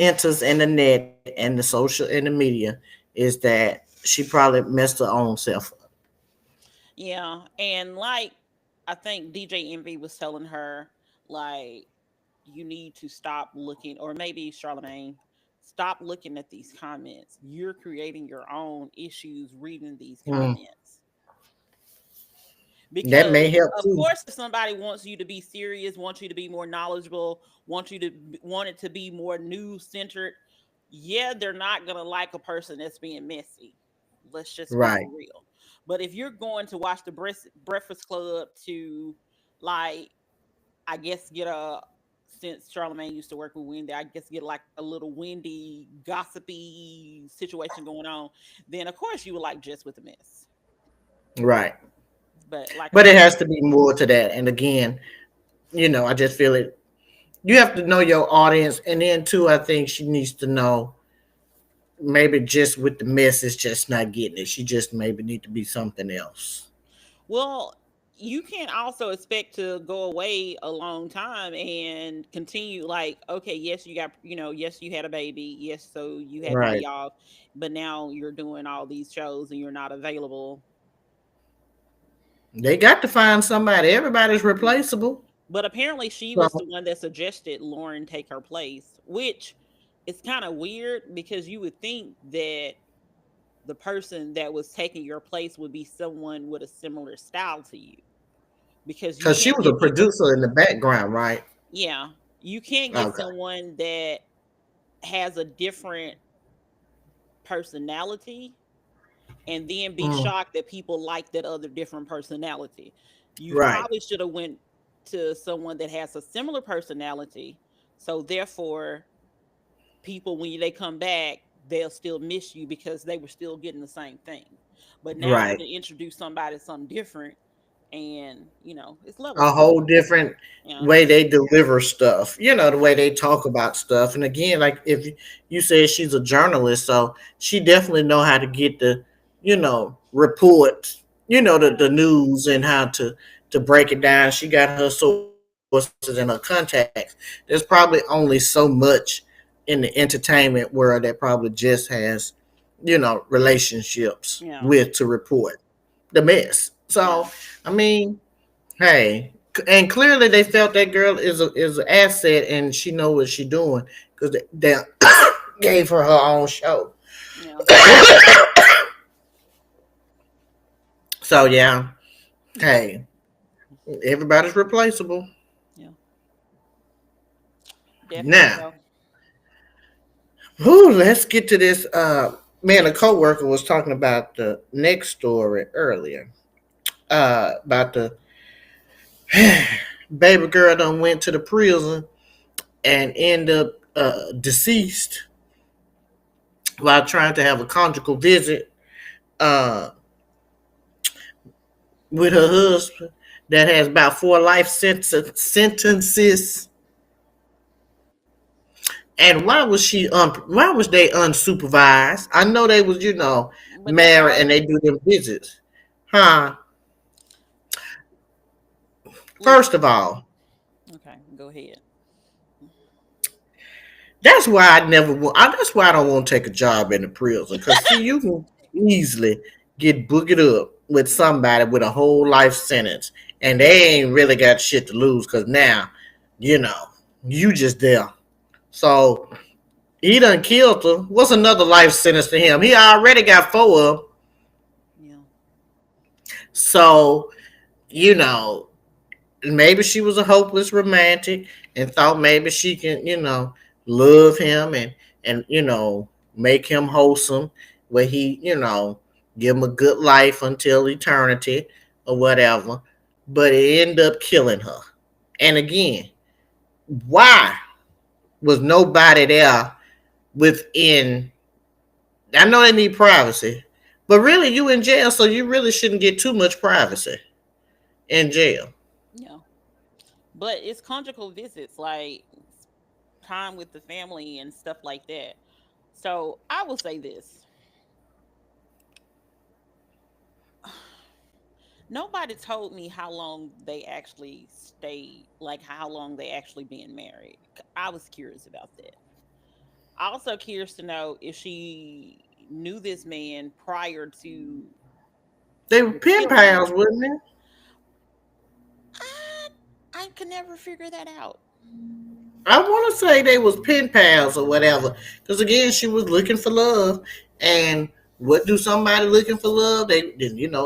inters and the net and the social and the media is that she probably messed her own self up. Yeah, and like I think DJ Envy was telling her, like, you need to stop looking, or maybe Charlemagne, stop looking at these comments. You're creating your own issues reading these Mm, comments. that Because may help of too. course if somebody wants you to be serious, wants you to be more knowledgeable, want it to be more news centered, yeah, they're not going to like a person that's being messy. Let's just be Right. for real. But if you're going to watch the Breakfast Club to, like, I guess get a, since Charlemagne used to work with Wendy, I guess get like a little windy, gossipy situation going on, then of course you would like Just with the Mess. Right. But like I But it said, has to be more to that. And again, I just feel it. You have to know your audience, and then too, I think she needs to know maybe just with the mess is just not getting it. She just maybe need to be something else. well, you can't also expect to go away a long time and continue, like, okay, yes, you got, yes, you had a baby. Yes, so you had to Right. be off, but now you're doing all these shows and you're not available. They got to find somebody. Everybody's Yeah. replaceable. But apparently she was So, the one that suggested Lauren take her place, which is kind of weird because you would think that the person that was taking your place would be someone with a similar style to you, because you because she can't was a get people. producer in the background, right? Yeah, you can't get Okay. someone that has a different personality and then be Mm, shocked that people like that other different personality. You right. probably should have went to someone that has a similar personality, so therefore people, when they come back, they'll still miss you because they were still getting the same thing. But now you Right. can introduce somebody something different, and it's levels A to whole it. different Yeah. way they deliver stuff. The way they talk about stuff. And again, like if you said she's a journalist, so she definitely know how to get the, report, the Yeah. news and how to break it down. She got her sources and her contacts. There's probably only so much in the entertainment world that probably just has, relationships Yeah. with to report the mess. So Yeah. I mean, hey, and clearly they felt that girl is an asset, and she know what she doing because they gave her own show. Yeah. So yeah, Hey, everybody's replaceable. Yeah, definitely Now, so. whew, let's get to this. Man, a coworker was talking about the next story earlier. About the baby girl done went to the prison and end up deceased while trying to have a conjugal visit uh, with her husband that has about four life sentences. And why was why was they unsupervised? I know they was, But that's married all. and they do them visits. Huh? First Listen. of all, Okay, go ahead. that's why I never want. That's why I don't want to take a job in the prison. Cause see, you can easily get booked up with somebody with a whole life sentence, and they ain't really got shit to lose. Cause now, you know, you just there. So he done killed her. What's another life sentence to him? He already got four of them. Yeah. So you know, maybe she was a hopeless romantic and thought maybe she can, love him and make him wholesome, where he, give him a good life until eternity or whatever. But it ended up killing her. And again, why was nobody there within? I know they need privacy, but really, you in jail, so you really shouldn't get too much privacy in jail. Yeah. But it's conjugal visits, like time with the family and stuff like that. So I will say this. Nobody told me how long they actually stayed, like how long they actually been married. I was curious about that. Also curious to know if she knew this man prior to They were the pen killing. pals, wasn't they? I I could never figure that out. I want to say they was pen pals or whatever. Because again, she was looking for love, and what do somebody looking for love? They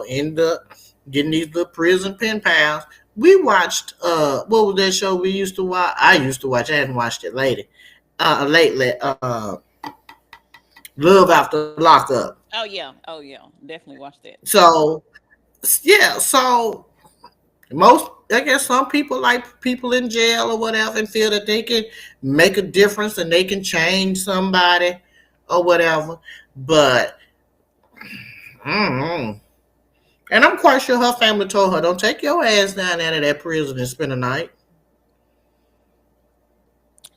end up getting these little prison pen pals. We watched what was that show we used to watch? I used to watch. I haven't watched it lately. Love After Lockup. Oh yeah, oh yeah, definitely watch that. So yeah, so most I guess some people like people in jail or whatever and feel that they can make a difference and they can change somebody or whatever. But mm and I'm quite sure her family told her, "Don't take your ass down there to that prison and spend a night."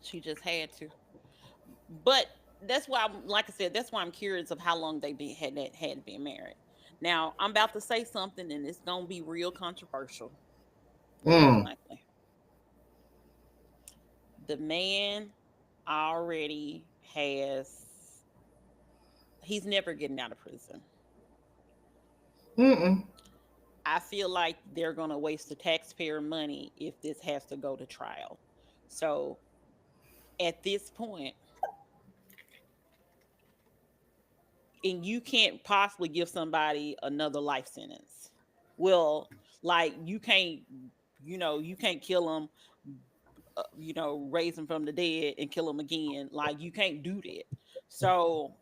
She just had to. But that's why, like I said, that's why I'm curious of how long they had been married. Now I'm about to say something, and it's gonna be real controversial, most Mm. likely. The man already has. He's never getting out of prison. Mm-mm. I feel like they're gonna waste the taxpayer money if this has to go to trial. So at this point, and you can't possibly give somebody another life sentence. Well, like you can't kill them, raise them from the dead and kill them again. Like you can't do that. So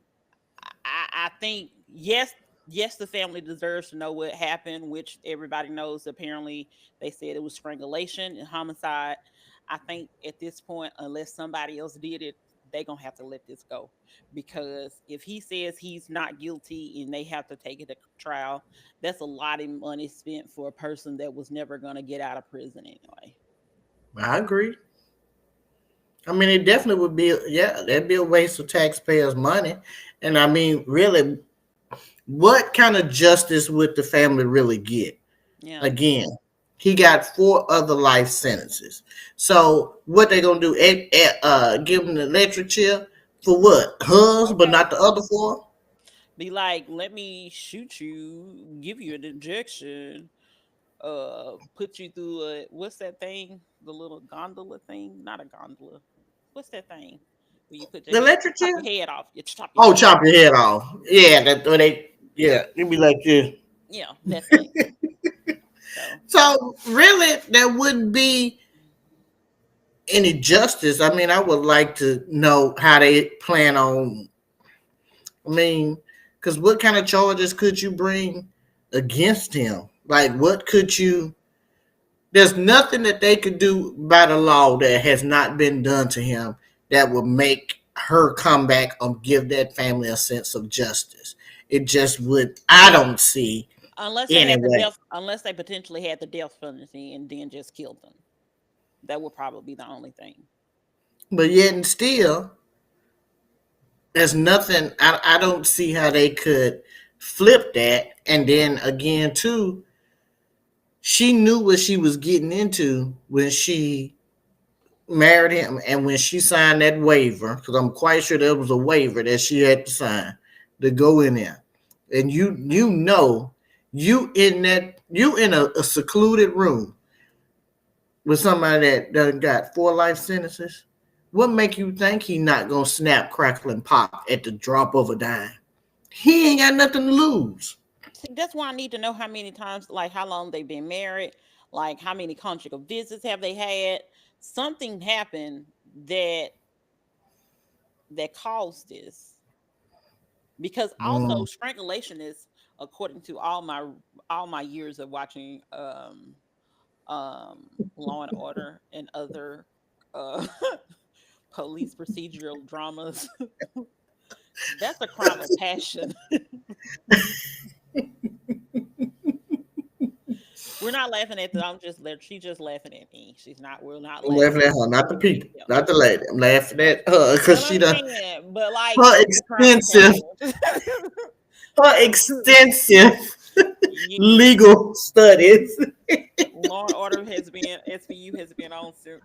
I think yes, the family deserves to know what happened, which everybody knows. Apparently, they said it was strangulation and homicide. I think at this point, unless somebody else did it, they're gonna have to let this go. Because if he says he's not guilty and they have to take it to trial, that's a lot of money spent for a person that was never gonna get out of prison anyway. I agree. I mean, it definitely would be, yeah, that'd be a waste of taxpayers' money. And I mean, really, what kind of justice would the family really get? Yeah. Again, he got four other life sentences. So what they gonna do? Give him the electric chair for what? Hers, but Okay. not the other four. Be like, let me shoot you, give you an injection, put you through a what's that thing? The little gondola thing? Not a gondola. What's that thing? Where you put your The head, electric chop chair. your head off. You chop your Oh, head off. chop your head off. Yeah, that they. Yeah, it'd be like this. Yeah, that thing. So So So really, there wouldn't be any justice. I mean, I would like to know how they plan on. I mean, because what kind of charges could you bring against him? Like, what could you? There's nothing that they could do by the law that has not been done to him that would make her come back and give that family a sense of justice. It just would. I don't see anyway. unless they potentially had the death penalty and then just killed them, that would probably be the only thing. But yet and still, there's nothing. I don't see how they could flip that. And then again, too, she knew what she was getting into when she married him and when she signed that waiver, because I'm quite sure there was a waiver that she had to sign to go in there. And you know, you in a secluded room with somebody that done got 4 life sentences. What make you think he not gonna snap, crackle, and pop at the drop of a dime? He ain't got nothing to lose. See, that's why I need to know how many times, like how long they've been married, like how many conjugal visits have they had. Something happened that caused this, because also Mm. strangulation is, according to all my years of watching Law and Order and other uh police procedural dramas, that's a crime of passion. We're not laughing at the. I'm just. She's just laughing at me. She's not. We're not I'm laughing laughing at her, not the at people, anything else. not the lady. I'm laughing at her I because she done understand, but like her it's a crime of extensive, passion. her extensive Yes, legal studies. Law and Order has been SVU has been on since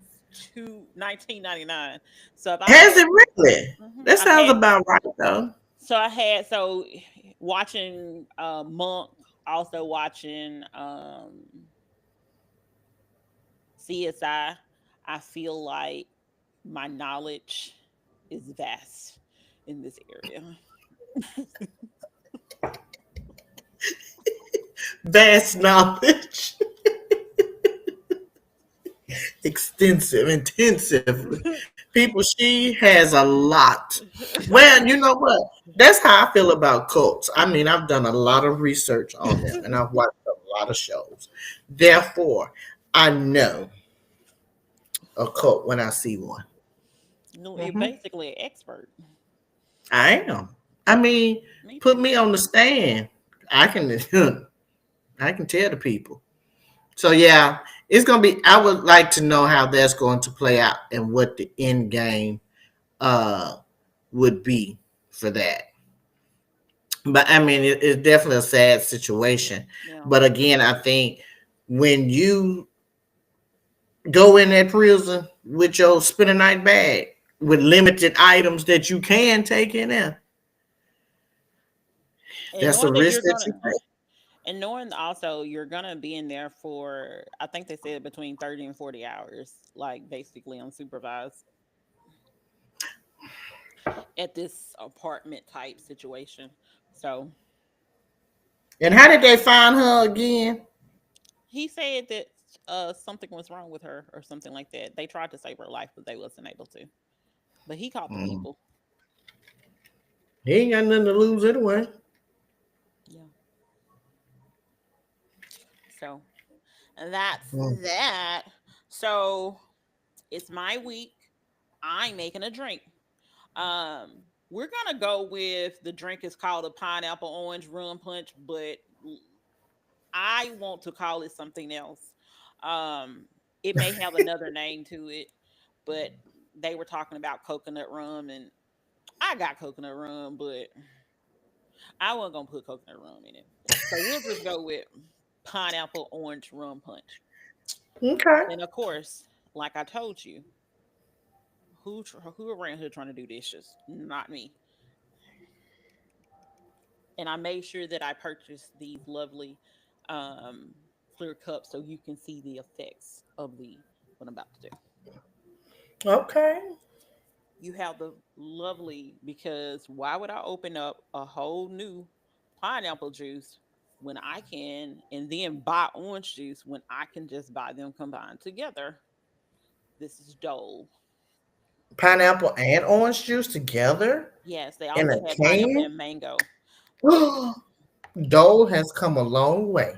1999. So if I Has had, it really? That I've sounds had. about right though. So watching Monk, also watching CSI. I feel like my knowledge is vast in this area. Vast knowledge, extensive, intensive. People, she has a lot. Well, you know what? That's how I feel about cults. I mean, I've done a lot of research on them and I've watched a lot of shows. Therefore, I know a cult when I see one. No, you're Hmm. basically an expert. I am. I mean, Me put too. me on the stand. I can, I can tell the people. So yeah, it's gonna be. I would like to know how that's going to play out and what the end game uh would be for that. But I mean, it's definitely a sad situation. Yeah. But again, I think when you go in that prison with your spend a night bag with limited items that you can take in there, And that's a knowing that risk you're that gonna you take. and knowing also you're gonna be in there for, I think they said between 30 and 40 hours, like basically unsupervised at this apartment type situation. So And how did they find her again? he said that something was wrong with her or something like that. They tried to save her life, but they wasn't able to. But he caught the Mm. people. He ain't got nothing to lose anyway. Yeah. So that's Mm. that. So it's my week. I'm making a drink. We're gonna go with the drink is called a pineapple orange rum punch, but I want to call it something else. It may have another name to it, but they were talking about coconut rum, and I got coconut rum, but I wasn't gonna put coconut rum in it. So we'll just go with pineapple orange rum punch. Okay. And of course, like I told you, who around here trying to do dishes? Not me. And I made sure that I purchased these lovely um, clear cups so you can see the effects of the what I'm about to do. Okay. You have the lovely, because why would I open up a whole new pineapple juice when I can, and then buy orange juice when I can just buy them combined together. This is Dole. Pineapple and orange juice together Yes, they in also a have pineapple can. and mango. Dole has come a long way.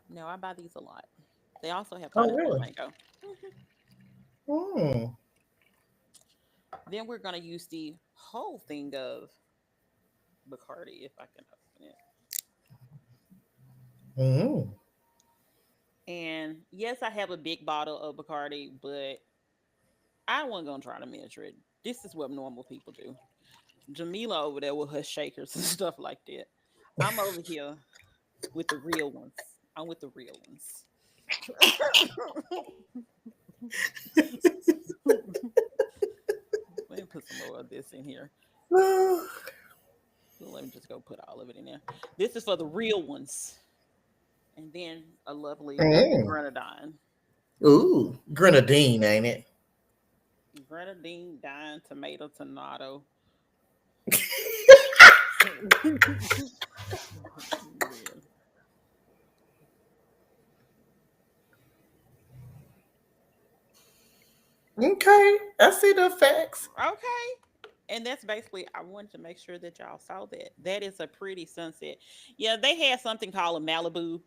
No, I buy these a lot. They also have Oh, pineapple and really? mango. Mhm. Mm. Then we're gonna use the whole thing of Bacardi if I can open it. Mm. And yes, I have a big bottle of Bacardi, but I wasn't gonna try to measure it. This is what normal people do. Jamila over there with her shakers and stuff like that. I'm over here with the real ones. I'm with the real ones. Let me put some more of this in here. Well, let me just go put all of it in there. This is for the real ones. And then a lovely Mm. grenadine. Ooh, grenadine, ain't it? Grenadine, dine, tomato. Yeah. Okay, I see the facts. Okay. And that's basically, I wanted to make sure that y'all saw that. That is a pretty sunset. Yeah, they had something called a Malibu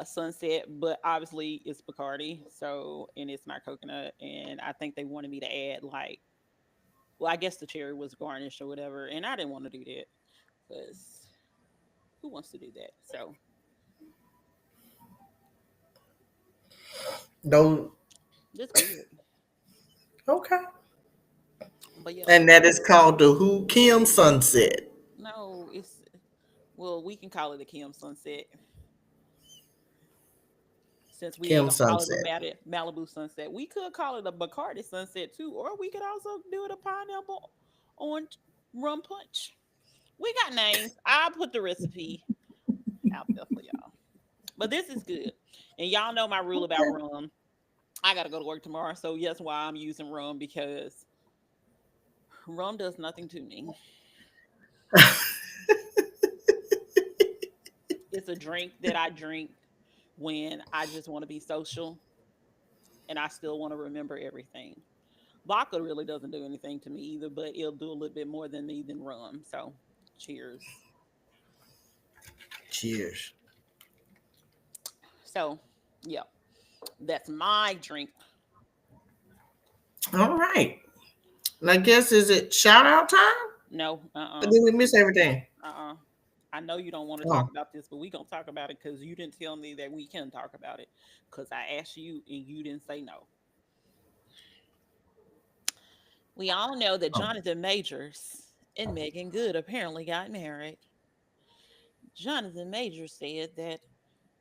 sunset, but obviously it's Bacardi, so and it's not coconut. And I think they wanted me to add like, well, I guess the cherry was garnished or whatever, and I didn't want to do that because who wants to do that? So No, that's good. okay. But yeah, And that is called the Who Kim Sunset. no, it's well, we can call it a Kim sunset since we ain't Kim gonna call it a Sunset. Malibu sunset. We could call it a Bacardi sunset too, or we could also do it a pineapple orange rum punch. We got names. I'll put the recipe out there for y'all. But this is good. And y'all know my rule about Okay. rum. I gotta go to work tomorrow, so yes, why I'm using rum because rum does nothing to me. It's a drink that I drink when I just want to be social and I still want to remember everything. Vodka really doesn't do anything to me either, but it'll do a little bit more than me than rum. So, cheers. Cheers. So, yeah, that's my drink. All right. And I guess is it shout out time? No, Or did we miss everything? I know you don't want to talk Oh, about this, but we gonna talk about it because you didn't tell me that we can talk about it. Because I asked you and you didn't say no. We all know that oh. Jonathan Majors and Megan Good apparently got married. Jonathan Majors said that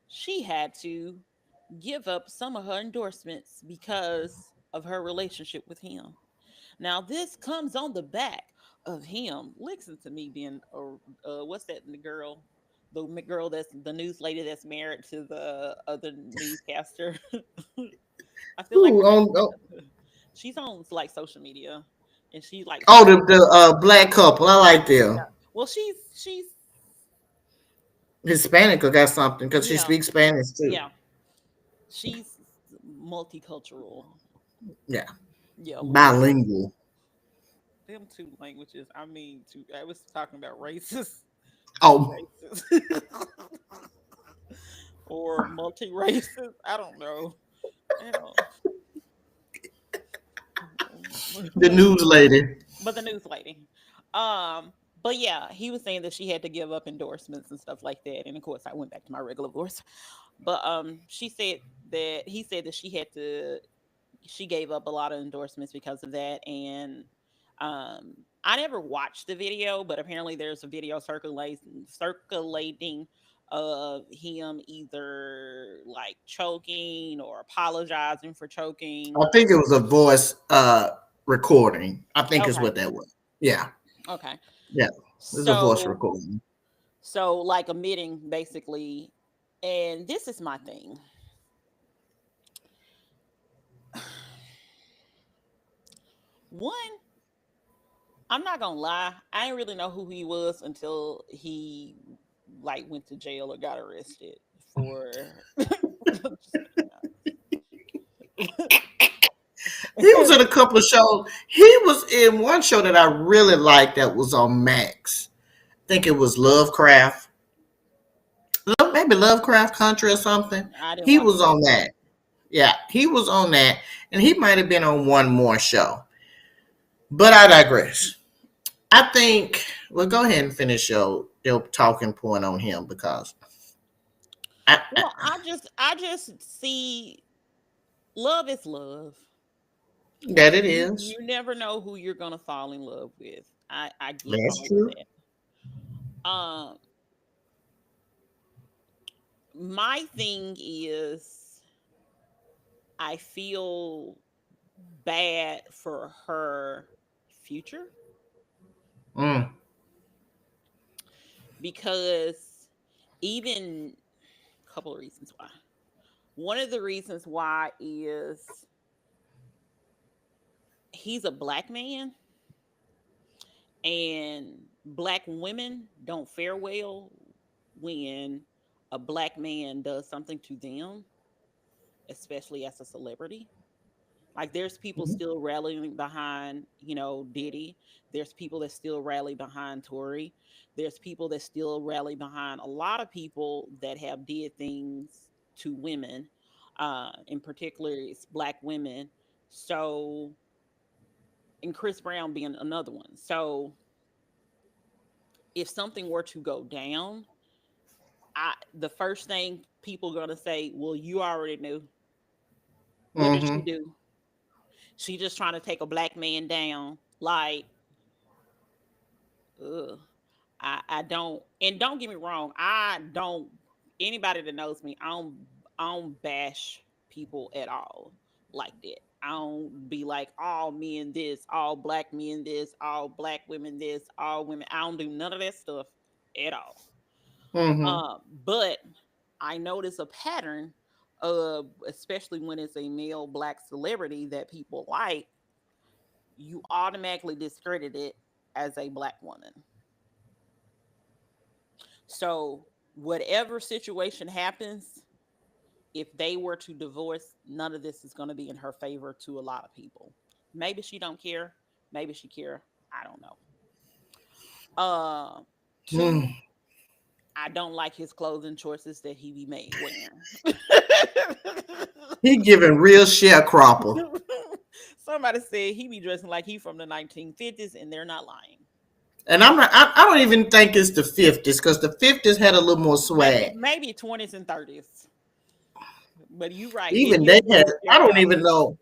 she had to give up some of her endorsements because of her relationship with him. Now, this comes on the back of him. Listen to me being, what's that the girl? The girl that's the news lady that's married to the other newscaster. I feel like Ooh, her name. oh, She's on like social media, and she like oh, talks. the black couple. I like them. Yeah. Well, she's Hispanic or got something because she yeah, speaks Spanish too. yeah, she's multicultural. Yeah, Yeah, bilingual. them two languages. I mean, two. I was talking about racist, two Oh, races, or multi racist. I don't know. Hell. the news lady. But the news lady. But yeah, he was saying that she had to give up endorsements and stuff like that. And of course, I went back to my regular voice. But she said that he said that she gave up a lot of endorsements because of that. And I never watched the video, but apparently there's a video circulating of him either like choking or apologizing for choking. I think it was a voice recording. I think is Okay. what that was. Yeah, Okay. yeah, it was a voice So recording. like admitting basically, and this is my thing. One, I'm not gonna lie, I didn't really know who he was until he like went to jail or got arrested for. He was in a couple of shows. He was in one show that I really liked that was on Max. I think it was Lovecraft. Maybe Lovecraft Country or something. I didn't He watch was that. on that. Yeah, he was on that. And he might have been on one more show. But I digress. I think, well, go ahead and finish your talking point on him because Well, I just see love is love. that it You is. never know who you're gonna fall in love with. I get That's all of true. that. My thing is I feel bad for her future Mm, because even a couple of reasons why. One of the reasons why is he's a black man and black women don't fare well when a black man does something to them, especially as a celebrity. Like there's people mhm, still rallying behind, Diddy. There's people that still rally behind Tory. There's people that still rally behind a lot of people that have did things to women. In particular, it's black women. So, and Chris Brown being another one. So, if something were to go down, the first thing people gonna say, well, you already knew. What did she mhm, do? She just trying to take a black man down. Like, ugh. I don't, and don't get me wrong, I don't, anybody that knows me, I don't bash people at all like that. I don't be like all men this, all black men this, all black women this, all women. I don't do none of that stuff at all. mhm. But I notice a pattern of, especially when it's a male black celebrity that people like, you automatically discredit it as a black woman. So whatever situation happens, if they were to divorce, none of this is going to be in her favor to a lot of people. Maybe she don't care. Maybe she care. I don't know. Two, Mm. I don't like his clothing choices that he be made wearing. He giving real sharecropper. Somebody said he be dressing like he from the 1950s, and they're not lying. And I'm not, I don't even think it's the 50s because the 50s had a little more Maybe swag. maybe 20s and 30s. But you right, it Even is they had, real I don't even sharecropping. know.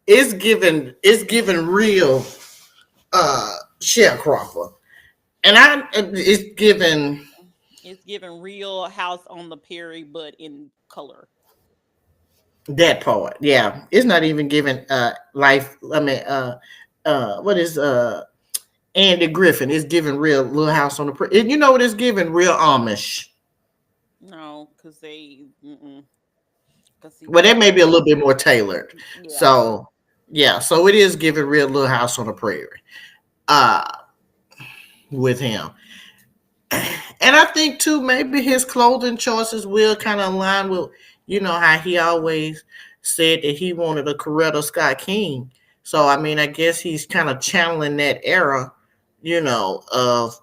It's giving real sharecropper. And it's giving It's giving real House on the Prairie, but in color. that part. Yeah. It's not even giving life. I mean what is Andy Griffin? It's giving real Little House on the Prairie. You know what it's giving? Real Amish. No, because because see, Well, we that may don't. be a little bit more tailored. Yeah. So yeah, so it is giving real Little House on the Prairie. Uh with him. And I think too, maybe his clothing choices will kind of align with, how he always said that he wanted a Coretta Scott King. So I mean, I guess he's kind of channeling that era, of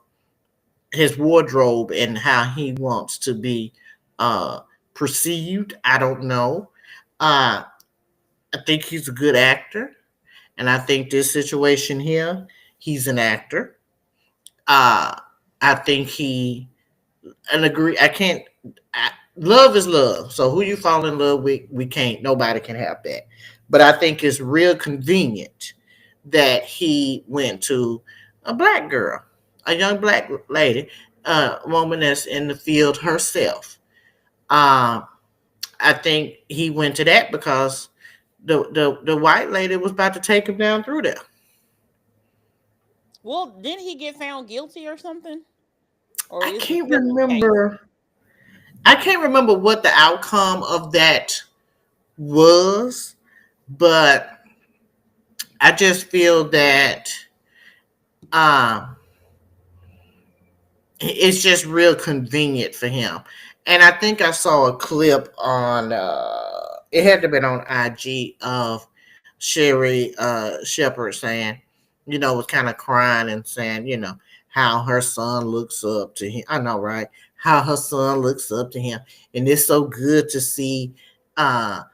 his wardrobe and how he wants to be uh perceived. I don't know. Uh I think he's a good actor, and I think this situation here, he's an actor. Uh I think he and agree. I can't. Love is love. So who you fall in love with, we can't. Nobody can have that. But I think it's real convenient that he went to a black girl, a young black lady, a woman that's in the field herself. Um, I think he went to that because the white lady was about to take him down through there. Well, didn't he get found guilty or something? Or I is it can't still in the case? remember. I can't remember what the outcome of that was, but I just feel that um, it's just real convenient for him. And I think I saw a clip on it had to been on IG of Sherry Shepherd saying, was kind of crying and saying, how her son looks up to him. I know, right? How her son looks up to him. And it's so good to see a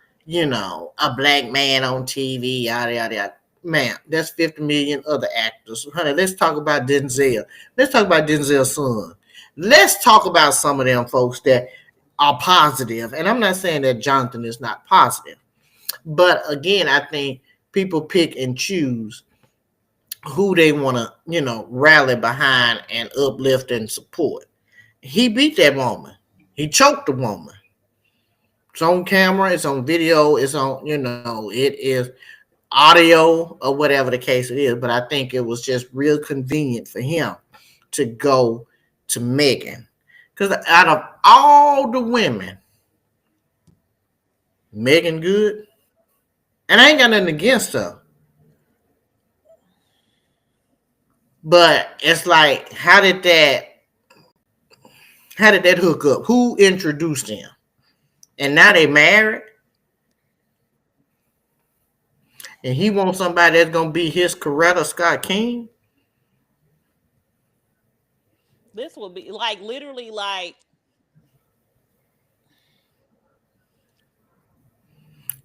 black man on TV, yada yada yada. Man, that's 50 million other actors. Honey, let's talk about Denzel. Let's talk about Denzel's son. Let's talk about some of them folks that are positive. And I'm not saying that Jonathan is not positive. But again, I think people pick and choose who they want to, rally behind and uplift and support. He beat that woman. He choked the woman. It's on camera, it's on video, it's on, it is audio or whatever the case it is. But I think it was just real convenient for him to go to Megan. Because out of all the women, Megan good. And I ain't got nothing against her. But it's like, how did that hook up? Who introduced him? And now they married, and he wants somebody that's gonna be his Coretta Scott King. This will be like literally like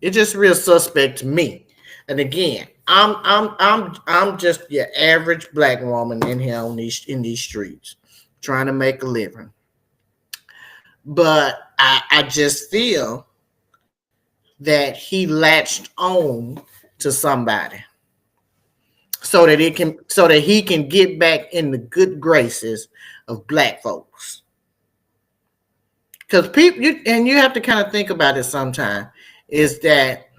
It's just real suspect to me. And again, I'm just your average black woman in here in these streets, trying to make a living. But I just feel that he latched on to somebody so that he can get back in the good graces of black folks. Because you have to kind of think about it sometime, is that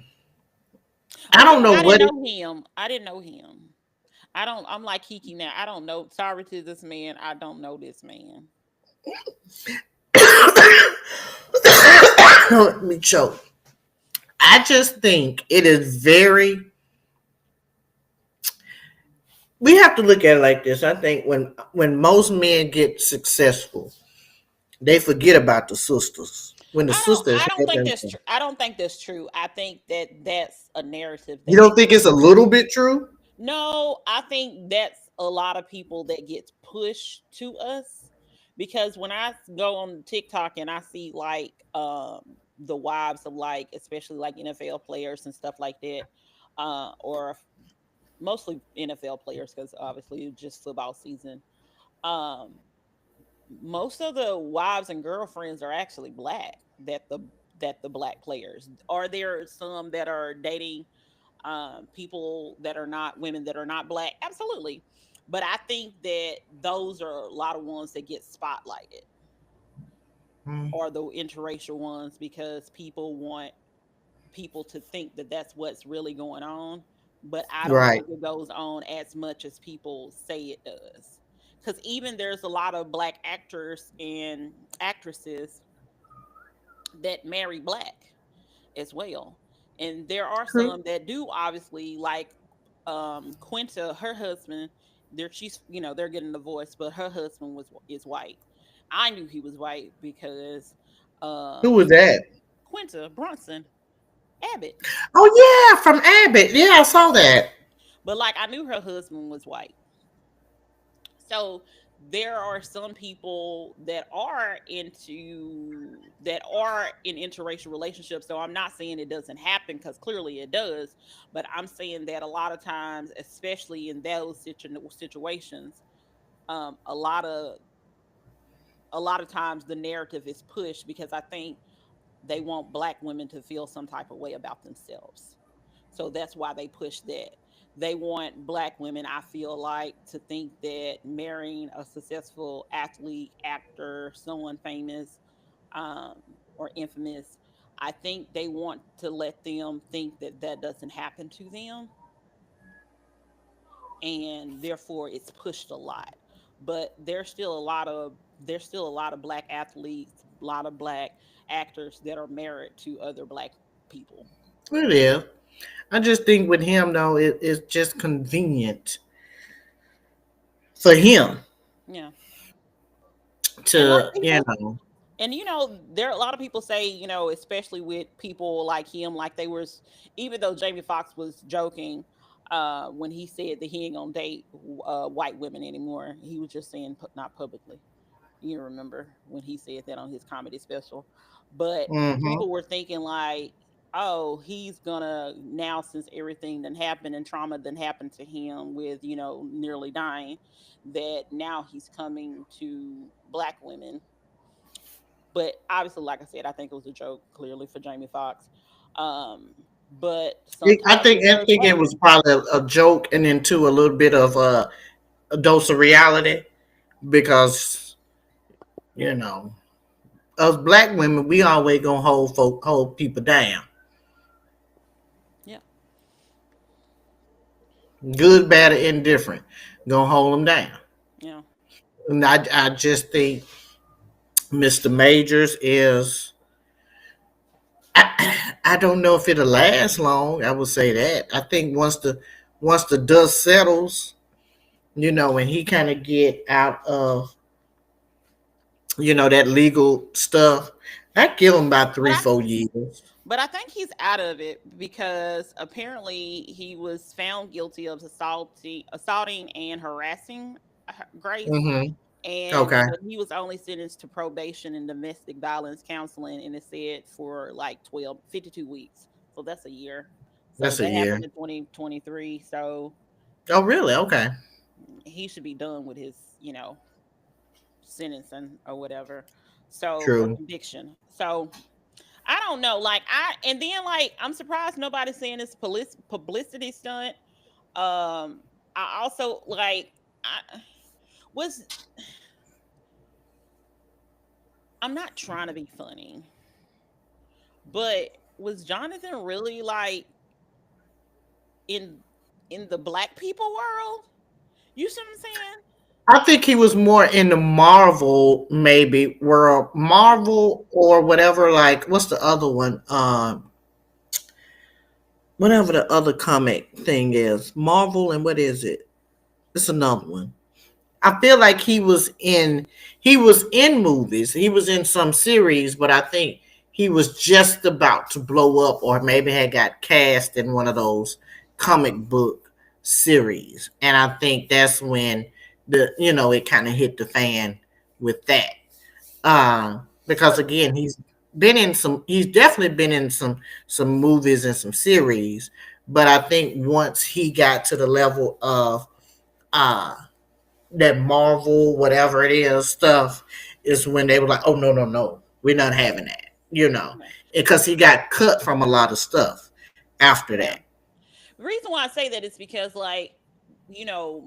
I okay, don't know I didn't what it know him. I didn't know him. I'm like Kiki now. I don't know. Sorry to this man. I don't know this man. let me choke. I just think it is very we have to look at it like this. I think when most men get successful, they forget about the sisters. When the sisters I don't help think them, that's true. I don't think that's true. I think that that's a narrative you that don't gets think it's a little bit true? No, I think that's a lot of people that gets pushed to us because when I go on TikTok and I see like the wives of like especially like NFL players and stuff like that or mostly NFL players cuz obviously it's just football season. Um most of the wives and girlfriends are actually black that the black players. Are there some that are dating people that are not women that are not black? Absolutely. But I think that those are a lot of ones that get spotlighted Mm, or the interracial ones because people want people to think that that's what's really going on. But I don't right. think it goes on as much as people say it does. Because even there's a lot of black actors and actresses that marry black as well. And there are True. some that do obviously like Quinta, her husband, they're getting divorced, but her husband was is white. I knew he was white because Who was that? Quinta Brunson Abbott. Oh yeah, from Abbott. Yeah, I saw that. But like I knew her husband was white. So there are some people that are in interracial relationships. So I'm not saying it doesn't happen because clearly it does, but I'm saying that a lot of times, especially in those situations, um, a lot of a lot of times the narrative is pushed because I think they want black women to feel some type of way about themselves. So that's why they push that. They want black women, I feel like, to think that marrying a successful athlete, actor, someone famous, um, or infamous, I think they want to let them think that that doesn't happen to them, and therefore it's pushed a lot. But there's still a lot of black athletes, a lot of black actors that are married to other black people. It is. I just think with him though, it's just convenient for him. Yeah. And like to, people, and there are a lot of people say, especially with people like him, like they was, even though Jamie Foxx was joking when he said that he ain't gonna date white women anymore, he was just saying not publicly. You remember when he said that on his comedy special? But hmm people were thinking like, oh, he's gonna now, since everything that happened and trauma that happened to him with nearly dying, that now he's coming to black women. But obviously, like I said, I think it was a joke, clearly for Jamie Foxx. Um, but I sometimes think it I does think it work. was probably a joke and then too a little bit of a dose of reality because you know us black women we always gonna hold people down, Yeah, good, bad, or indifferent, gonna hold them down. yeah, And I just think Mr. Majors is. I don't know if it'll last long. I would say that. I think once the dust settles, and he kind of get out of that legal stuff, I give him about but three, I 4 years. but I think he's out of it because apparently he was found guilty of assaulting and harassing Grace, Mm-hmm. and Okay, but he was only sentenced to probation and domestic violence counseling, and it said for like 52 weeks. So that's a year. So that's a that year. happened in 2023. So Oh, really? Okay, he should be done with his, sentencing or whatever. So, or true. conviction. So I don't know. Like and then like I'm surprised nobody's saying this publicity stunt. I also like I was I'm not trying to be funny, but was Jonathan really like in in the black people world? You see what I'm saying? I think he was more in the Marvel maybe world, Marvel or whatever. Like, what's the other one? Whatever the other comic thing is, Marvel, and what is it? It's another one. I feel like he was in movies. He was in some series, but I think he was just about to blow up or maybe had got cast in one of those comic book series. And I think that's when it kind of hit the fan with that. Because But again, he's definitely been in some movies and some series, but I think once he got to the level of uh that Marvel, whatever it is, stuff, is when they were like, oh, no, no, no, we're not having that, yeah, because he got cut from a lot of stuff after that. yeah. The reason why I say that is because like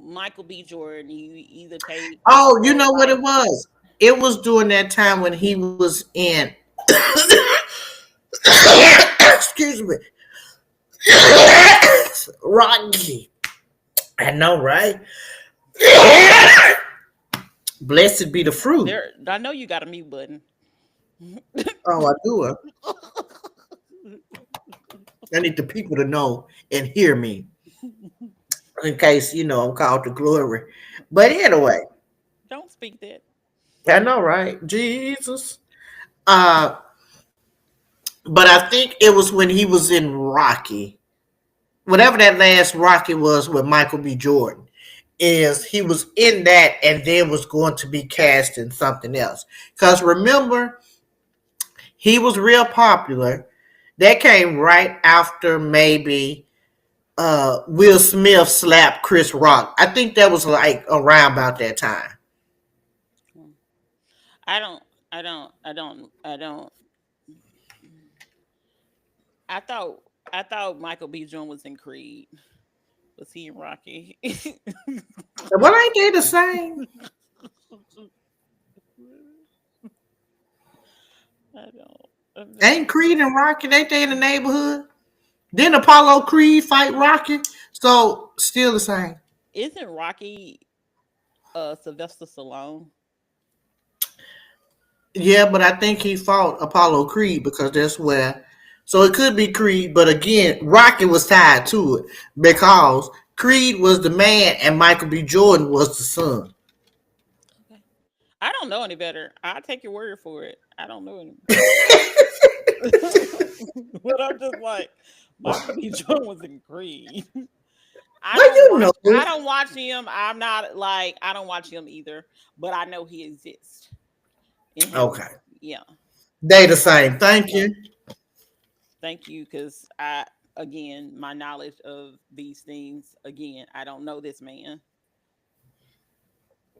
Michael B. Jordan, you either take Oh, you roles know what like it was? It was during that time when he was in, excuse me, Rocky. I know, right? Blessed be the fruit. there. I know you got a mute button. Oh, I do it. I need the people to know and hear me in case I'm called to glory. But anyway, Don't speak that. I know, right? Jesus. Uh, but I think it was when he was in Rocky, whatever that last Rocky was with Michael B. Jordan. Is he was in that and then was going to be cast in something else. Because remember, he was real popular. That came right after maybe Will Smith slapped Chris Rock. I think that was like around about that time. Hmm. I don't. I don't. I don't. I don't. I thought. I thought Michael B. Jordan was in Creed. Was he in Rocky? Well, ain't they the same? I don't. I'm Ain't just. Creed and Rocky, ain't they in the neighborhood? Didn't Apollo Creed fight Rocky? So still the same. Isn't Rocky Sylvester Stallone? Yeah, but I think he fought Apollo Creed because that's where. So it could be Creed, but again, Rocky was tied to it because Creed was the man and Michael B. Jordan was the son. Okay. I don't know any better. I take your word for it. I don't know any. But I'm just like Michael B. Jordan was in Creed. I Well, don't you watch. know. I don't watch him. I'm not like I don't watch him either. But I know he exists. And him, Okay. yeah. They the So same. Thank you. thank you, because I again my knowledge of these things again I don't know this man.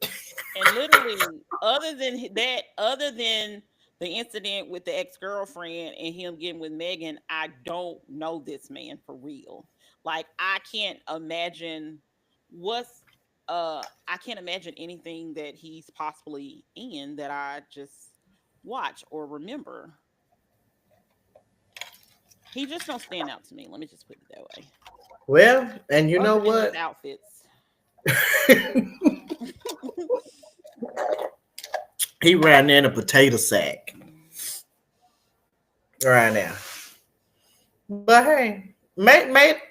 And literally, other than the incident with the ex girlfriend and him getting with Megan, I don't know this man for real. Like, what's I can't imagine anything that he's possibly in that I just watch or remember. He just don't stand out to me. Let me just put it that way. Well, and you know Other than his what? outfits. He ran in a potato sack right now. But hey, may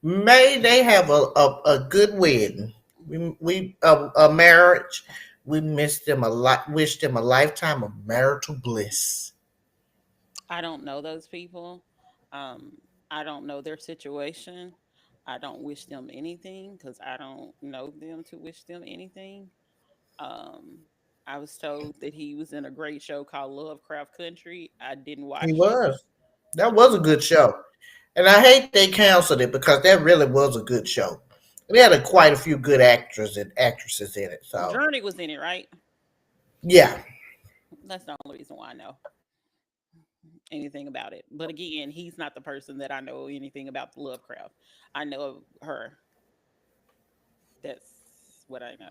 they have a good wedding. We a marriage. We missed them a lot. Wish them a lifetime of marital bliss. I don't know those people. Um, I don't know their situation. I don't wish them anything because I don't know them to wish them anything. Um, I was told that he was in a great show called Lovecraft Country. I didn't He watch it. was. That I was a didn't good watch it. show, and I hate they canceled it because that really was a good show. We had quite a few good actors and actresses in it. So Journey was in it, right? yeah, That's the only reason why I know anything about it. But again, he's not the person that I know anything about the Lovecraft. I know of her. That's what I know.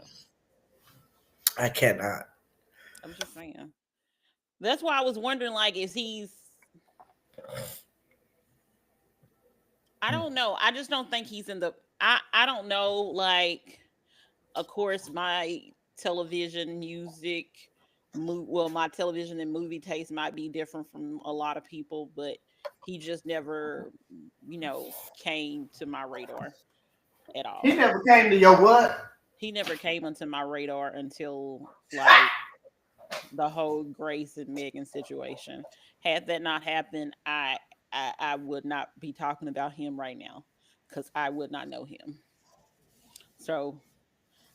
I cannot. I'm just saying. That's why I was wondering, like, is he's I don't know. I just don't think he's in the I don't know, like, of course my television music well, my television and movie taste might be different from a lot of people, but he just never, came to my radar at He all. never came to your what? He never came onto my radar until, like, the whole Grace and Megan situation. Had that not happened, I would not be talking about him right now because I would not know him. So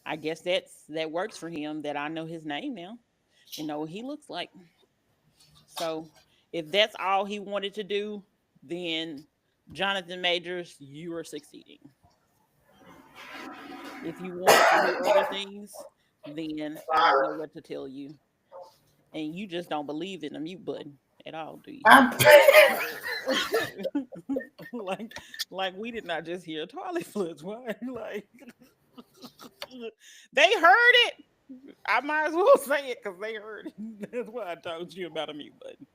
I guess that works for him that I know his name now and know what he looks like. So if that's all he wanted to do, then Jonathan Majors, you are succeeding. If you wanted to do other things, then I don't know what to tell you. And you just don't believe in the mute button at all, do you? I'm like like we did not just hear toilet flush. Why? Like they heard it. I might as well say it because they heard it. That's why I told you about a mute button.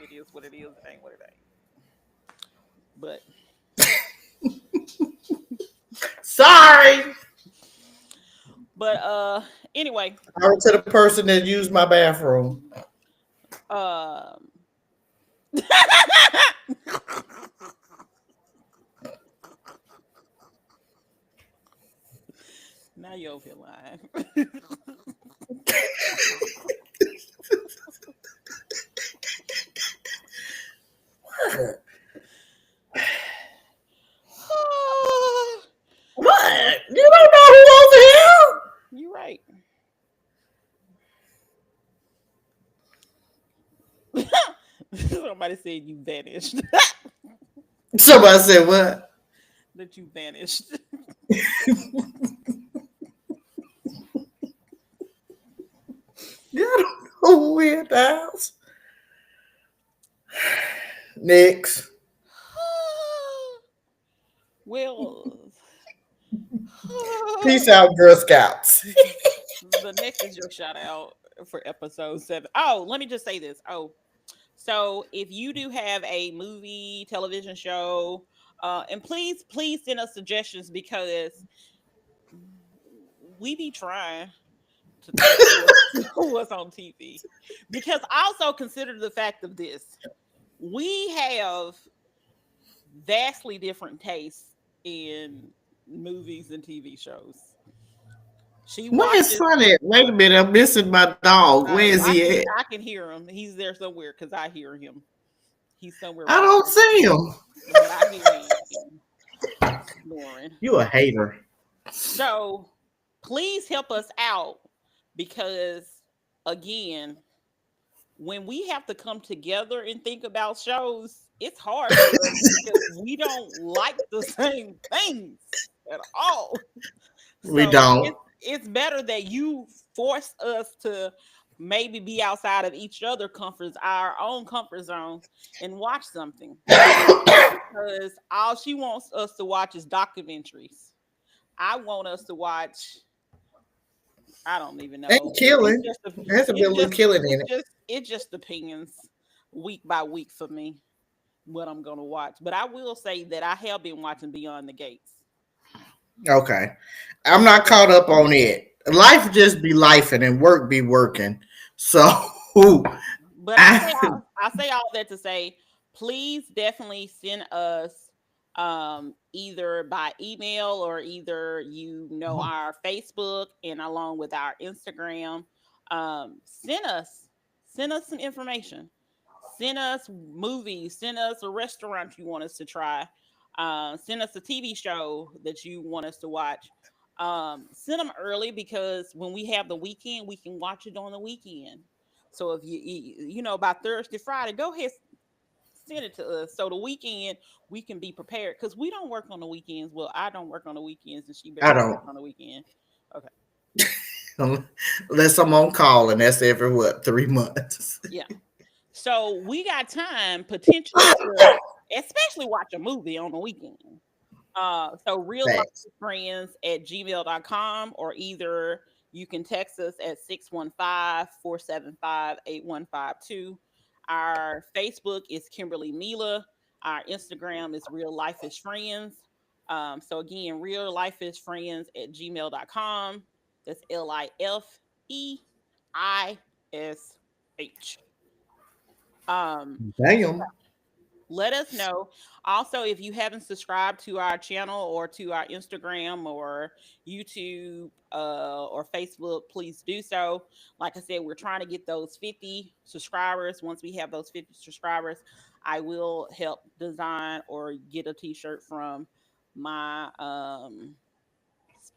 It is what it is. It ain't what it ain't. But sorry. but anyway, Sorry to the person that used my bathroom. um now you over here lying. What? You don't know who over here? You're right. Somebody said you vanished. Somebody said what? That you vanished. You don't know who in the house. Next. Well, Peace out, Girl Scouts. the next is your shout out for episode 7. Oh, let me just say this. Oh, so if you do have a movie, television show, and please send us suggestions because we be trying to think of what's on TV. Because also consider the fact of this: we have vastly different tastes in movies and TV shows. She Where is watches. Sonny at? Wait a minute, I'm missing my dog. Where is I he can at? I can hear him. He's there somewhere because I hear him. He's somewhere I watching don't the see TV, him. but I hear him snoring. You a hater. So please help us out because again, when we have to come together and think about shows, it's hard for us because we don't like the same things at all. We So don't. it's better that you force us to maybe be outside of each other our own comfort zone and watch something because all she wants us to watch is documentaries. I want us to watch. I don't even know. Ain't killing. There's a It bit of just killing in it. it just depends week by week for me what I'm gonna watch. But I will say that I have been watching Beyond the Gates. Okay. I'm not caught up on it. Life just be lifing and work be working. So But I, I say all that to say, please definitely send us either by email or either our Facebook and along with our Instagram. Send us some information. Send us movies. Send us a restaurant you want us to try. Send us a TV show that you want us to watch. Send them early because when we have the weekend, we can watch it on the weekend. So if by Thursday, Friday, go ahead, send it to us. So the weekend we can be prepared because we don't work on the weekends. Well, I don't work on the weekends, and she I barely don't. works on the weekend. Okay, Unless I'm on call and that's every 3 months. yeah. So we got time potentially to, especially watch a movie on the weekend. So real life Facts. friends at gmail.com or either you can text us at 615-475-8152. Our Facebook is Kimberly Mila. Our Instagram is Real Life is Friends. So again, real life is friends at gmail.com. That's LIFEISH. Um, Damn. let us know. Also, if you haven't subscribed to our channel or to our Instagram or YouTube or Facebook, please do so. Like I said, we're trying to get those 50 subscribers. Once we have those 50 subscribers, I will help design or get a t-shirt from my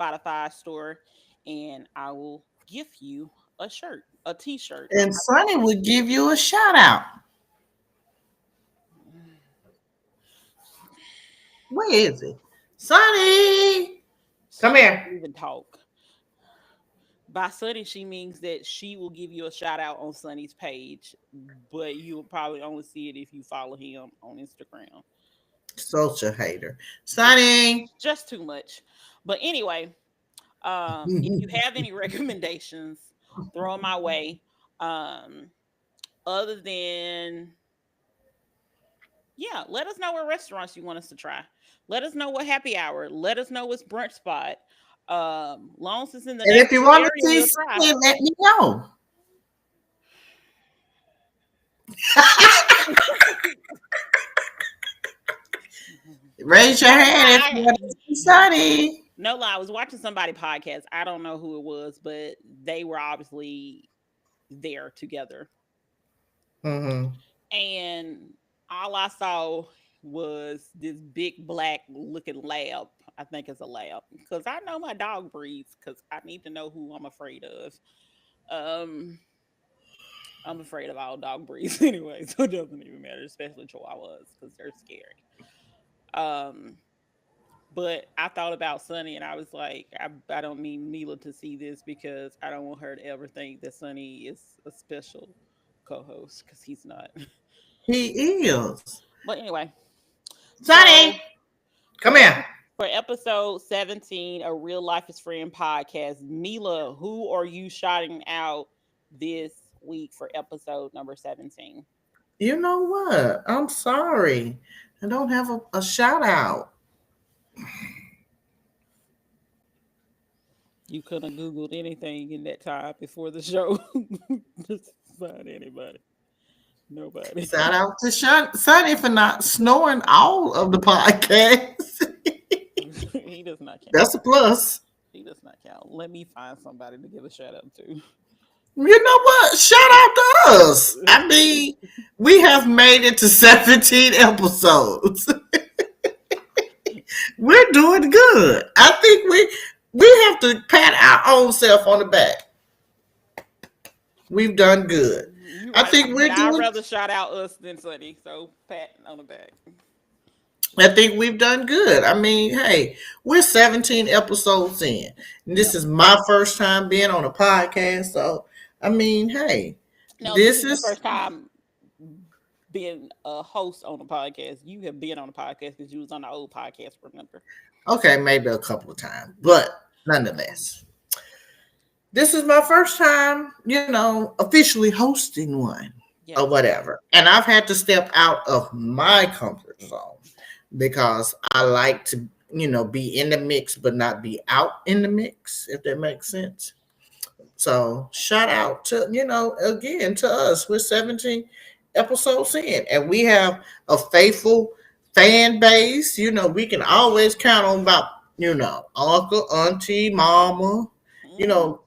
Spotify store and I will gift you a t-shirt. And Sonny would give you a shout out. Where is it? Sonny! Come Sonny here. doesn't even talk. By Sunny, she means that she will give you a shout out on Sunny's page, but you'll probably only see it if you follow him on Instagram. Such a hater. Just, Sonny! just too much. But anyway, if you have any recommendations, throw them my way. Um, other than yeah, let us know what restaurants you want us to try. Let us know what happy hour. Let us know what's brunch spot. Long as it's in the And if you neighborhood want to area, see we'll try. Sonny, let me know. Raise your No hand if you want lie. to see Sonny. No lie, I was watching somebody podcast. I don't know who it was, but they were obviously there together. Mm-hmm. And all I saw was this big black looking lab. I think it's a lab because I know my dog breeds because I need to know who I'm afraid of. Um, I'm afraid of all dog breeds anyway, so it doesn't even matter, especially Chihuahuas because they're scary. Um, But I thought about Sunny and I was like, I don't need Mila to see this because I don't want her to ever think that Sunny is a special co host because he's not. He is. But anyway, Sonny! so Come for, here. for episode 17, a Real Life is Friend podcast, Mila, who are you shouting out this week for episode number 17? You know what? I'm sorry. I don't have a shout out. You couldn't have Googled anything in that time before the show. Just find anybody. Nobody. Shout out to Sonny for not snoring all of the podcast. He does not count. That's a plus. He does not count. Let me find somebody to give a shout out to. You know what? Shout out to us. I mean, we have made it to 17 episodes. We're doing good. I think we have to pat our own self on the back. We've done good. You're I right, think but we're I'd doing rather shout out us than Sunny. So pat on the back. I think we've done good. I mean, hey, we're 17 episodes in. And this Yep. is my first time being on a podcast. So, I mean, hey, No, this this is your is first time being a host on a podcast. You have been on a podcast because you was on the old podcast. Remember? okay, maybe a couple of times, but nonetheless, this is my first time, officially hosting one or Yes. whatever. And I've had to step out of my comfort zone because I like to, be in the mix, but not be out in the mix, if that makes sense. So shout out to, again to us. We're 17 episodes in and we have a faithful fan base. We can always count on about, uncle, auntie, mama, you Hmm. know,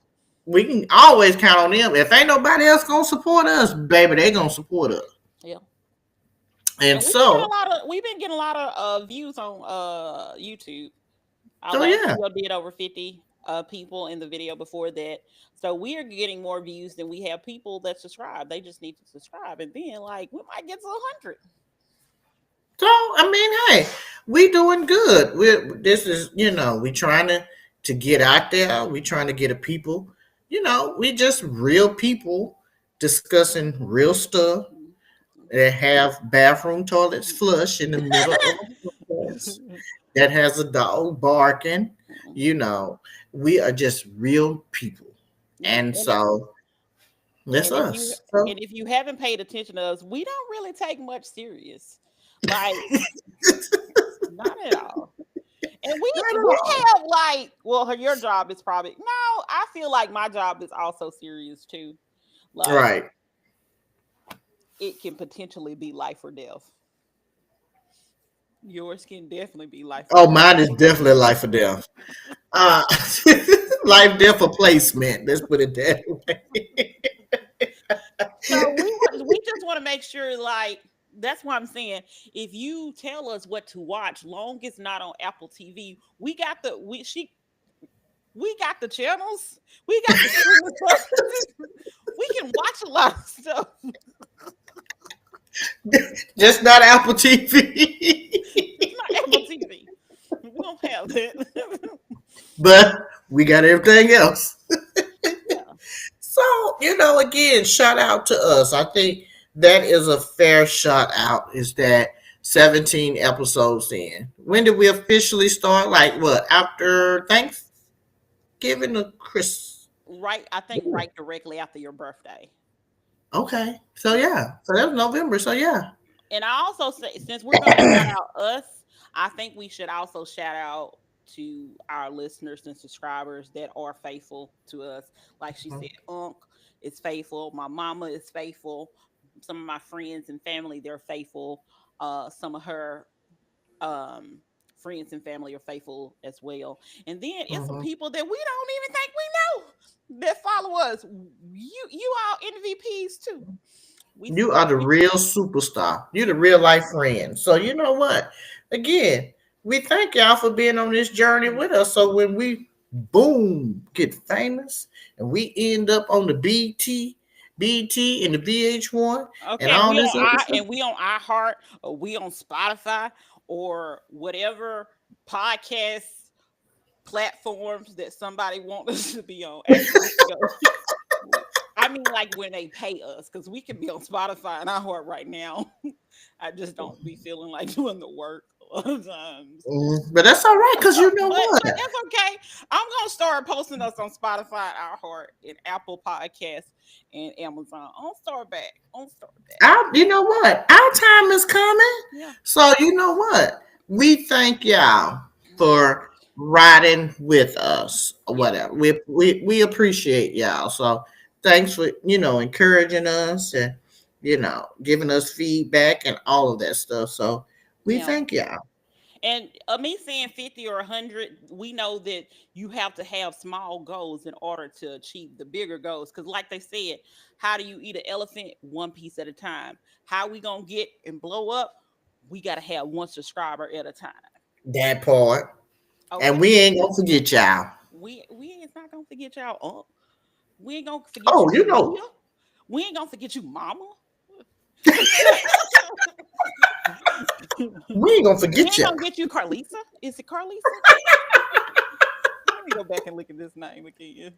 we can always count on them. If ain't nobody else gonna support us, baby, they gonna support us. Yeah. And And we've been getting so, a lot of views on YouTube. Our so last yeah. video did over 50 people in the video before that. So we are getting more views than we have people that subscribe. They just need to subscribe. And then like we might get to 100. So I mean, hey, we doing good. This is, we trying to get out there. We trying to get a people. We just real people discussing real stuff that have bathroom toilets flush in the middle of a podcast, that has a dog barking. You know, we are just real people, Yeah. and so that's And if you us. So haven't paid attention to us, we don't really take much serious. Like not at all. And not at we all. have like, well, your job is probably no. I feel like my job is also serious too. Like Right. it can potentially be life or death. Yours can definitely be life or Oh, death. mine is definitely life or death. Uh, life, death, or placement. Let's put it that way. So we just want to make sure, like that's why I'm saying, if you tell us what to watch, long as not on Apple TV, we got the channels, we got the streaming services, we can watch a lot of stuff. Just not Apple TV. It's not Apple TV. We don't have that. But we got everything else. Yeah. So, again, shout out to us. I think that is a fair shout out, is that 17 episodes in. When did we officially start? Like what? After Thanksgiving or Christmas? Right. I think right directly after your birthday. Okay. So Yeah. yeah. So that was November. So yeah. And I also say, since we're going to shout out us, I think we should also shout out to our listeners and subscribers that are faithful to us. Like she said, Unc is faithful. My mama is faithful. Some of my friends and family, they're faithful. Some of her um, friends and family are faithful as well. And then it's some Mhm. people that we don't even think we know that follow us. You all MVPs too. We You are the real superstar. You're the real life friend. So you know what? Again, we thank y'all for being on this journey with us. So when we boom get famous and we end up on the BT and the VH1 and Okay, all this other stuff. we on iHeart, or we on Spotify, or whatever podcast platforms that somebody wants us to be on. Actually, we can go. I mean, like when they pay us, because we can be on Spotify and iHeart right now. I just don't be feeling like doing the work a lot of times. But that's all right, because you know But what? that's okay. I'm gonna start posting us on Spotify, iHeart, and Apple Podcasts and Amazon. On start back. On start back. You know what? Our time is coming. Yeah. So you know what? We thank y'all Yeah. for riding with us or Yeah. whatever. We appreciate y'all. So thanks for encouraging us and giving us feedback and all of that stuff. So we Yeah. thank y'all. And me saying 50 or 100, we know that you have to have small goals in order to achieve the bigger goals. Because, like they said, how do you eat an elephant? One piece at a time. How we going to get and blow up? We got to have one subscriber at a time. That part. And Okay. we ain't gonna forget y'all. We ain't not going to forget y'all. We ain't going to forget you, Oh, you Tamia. know, We ain't going to forget you, Mama. we ain't gonna We forget ain't y'all. going to get you, Carlisa. Is it Carlisa? Let me go back and look at this name again. Ain't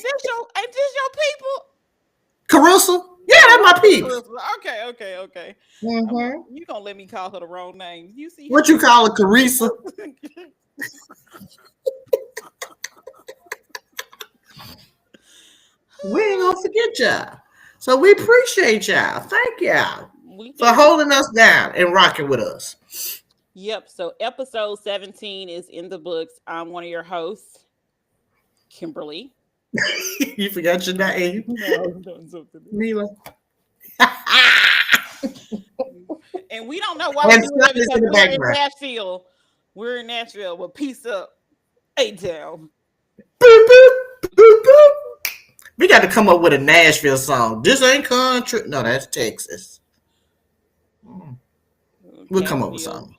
this your people? Carissa? Yeah, that's my Okay, peeps. Carissa. Okay. Mm-hmm. You gonna let me call her the wrong name? You see What how? you call it, Carissa? We ain't gonna forget y'all. So we appreciate y'all. Thank y'all We for do. holding us down and rocking with us. Yep. So episode 17 is in the books. I'm one of your hosts, Kimberly. You forgot your name, No, I'm doing something Mila. and we don't know why we're And doing that Scott is because in the we're in background. Nashville. We're in Nashville. But peace up, A town. Boop, boop, boop, boop. We got to come up with a Nashville song. This ain't country. No, that's Texas. We'll come up with Campbellville. something.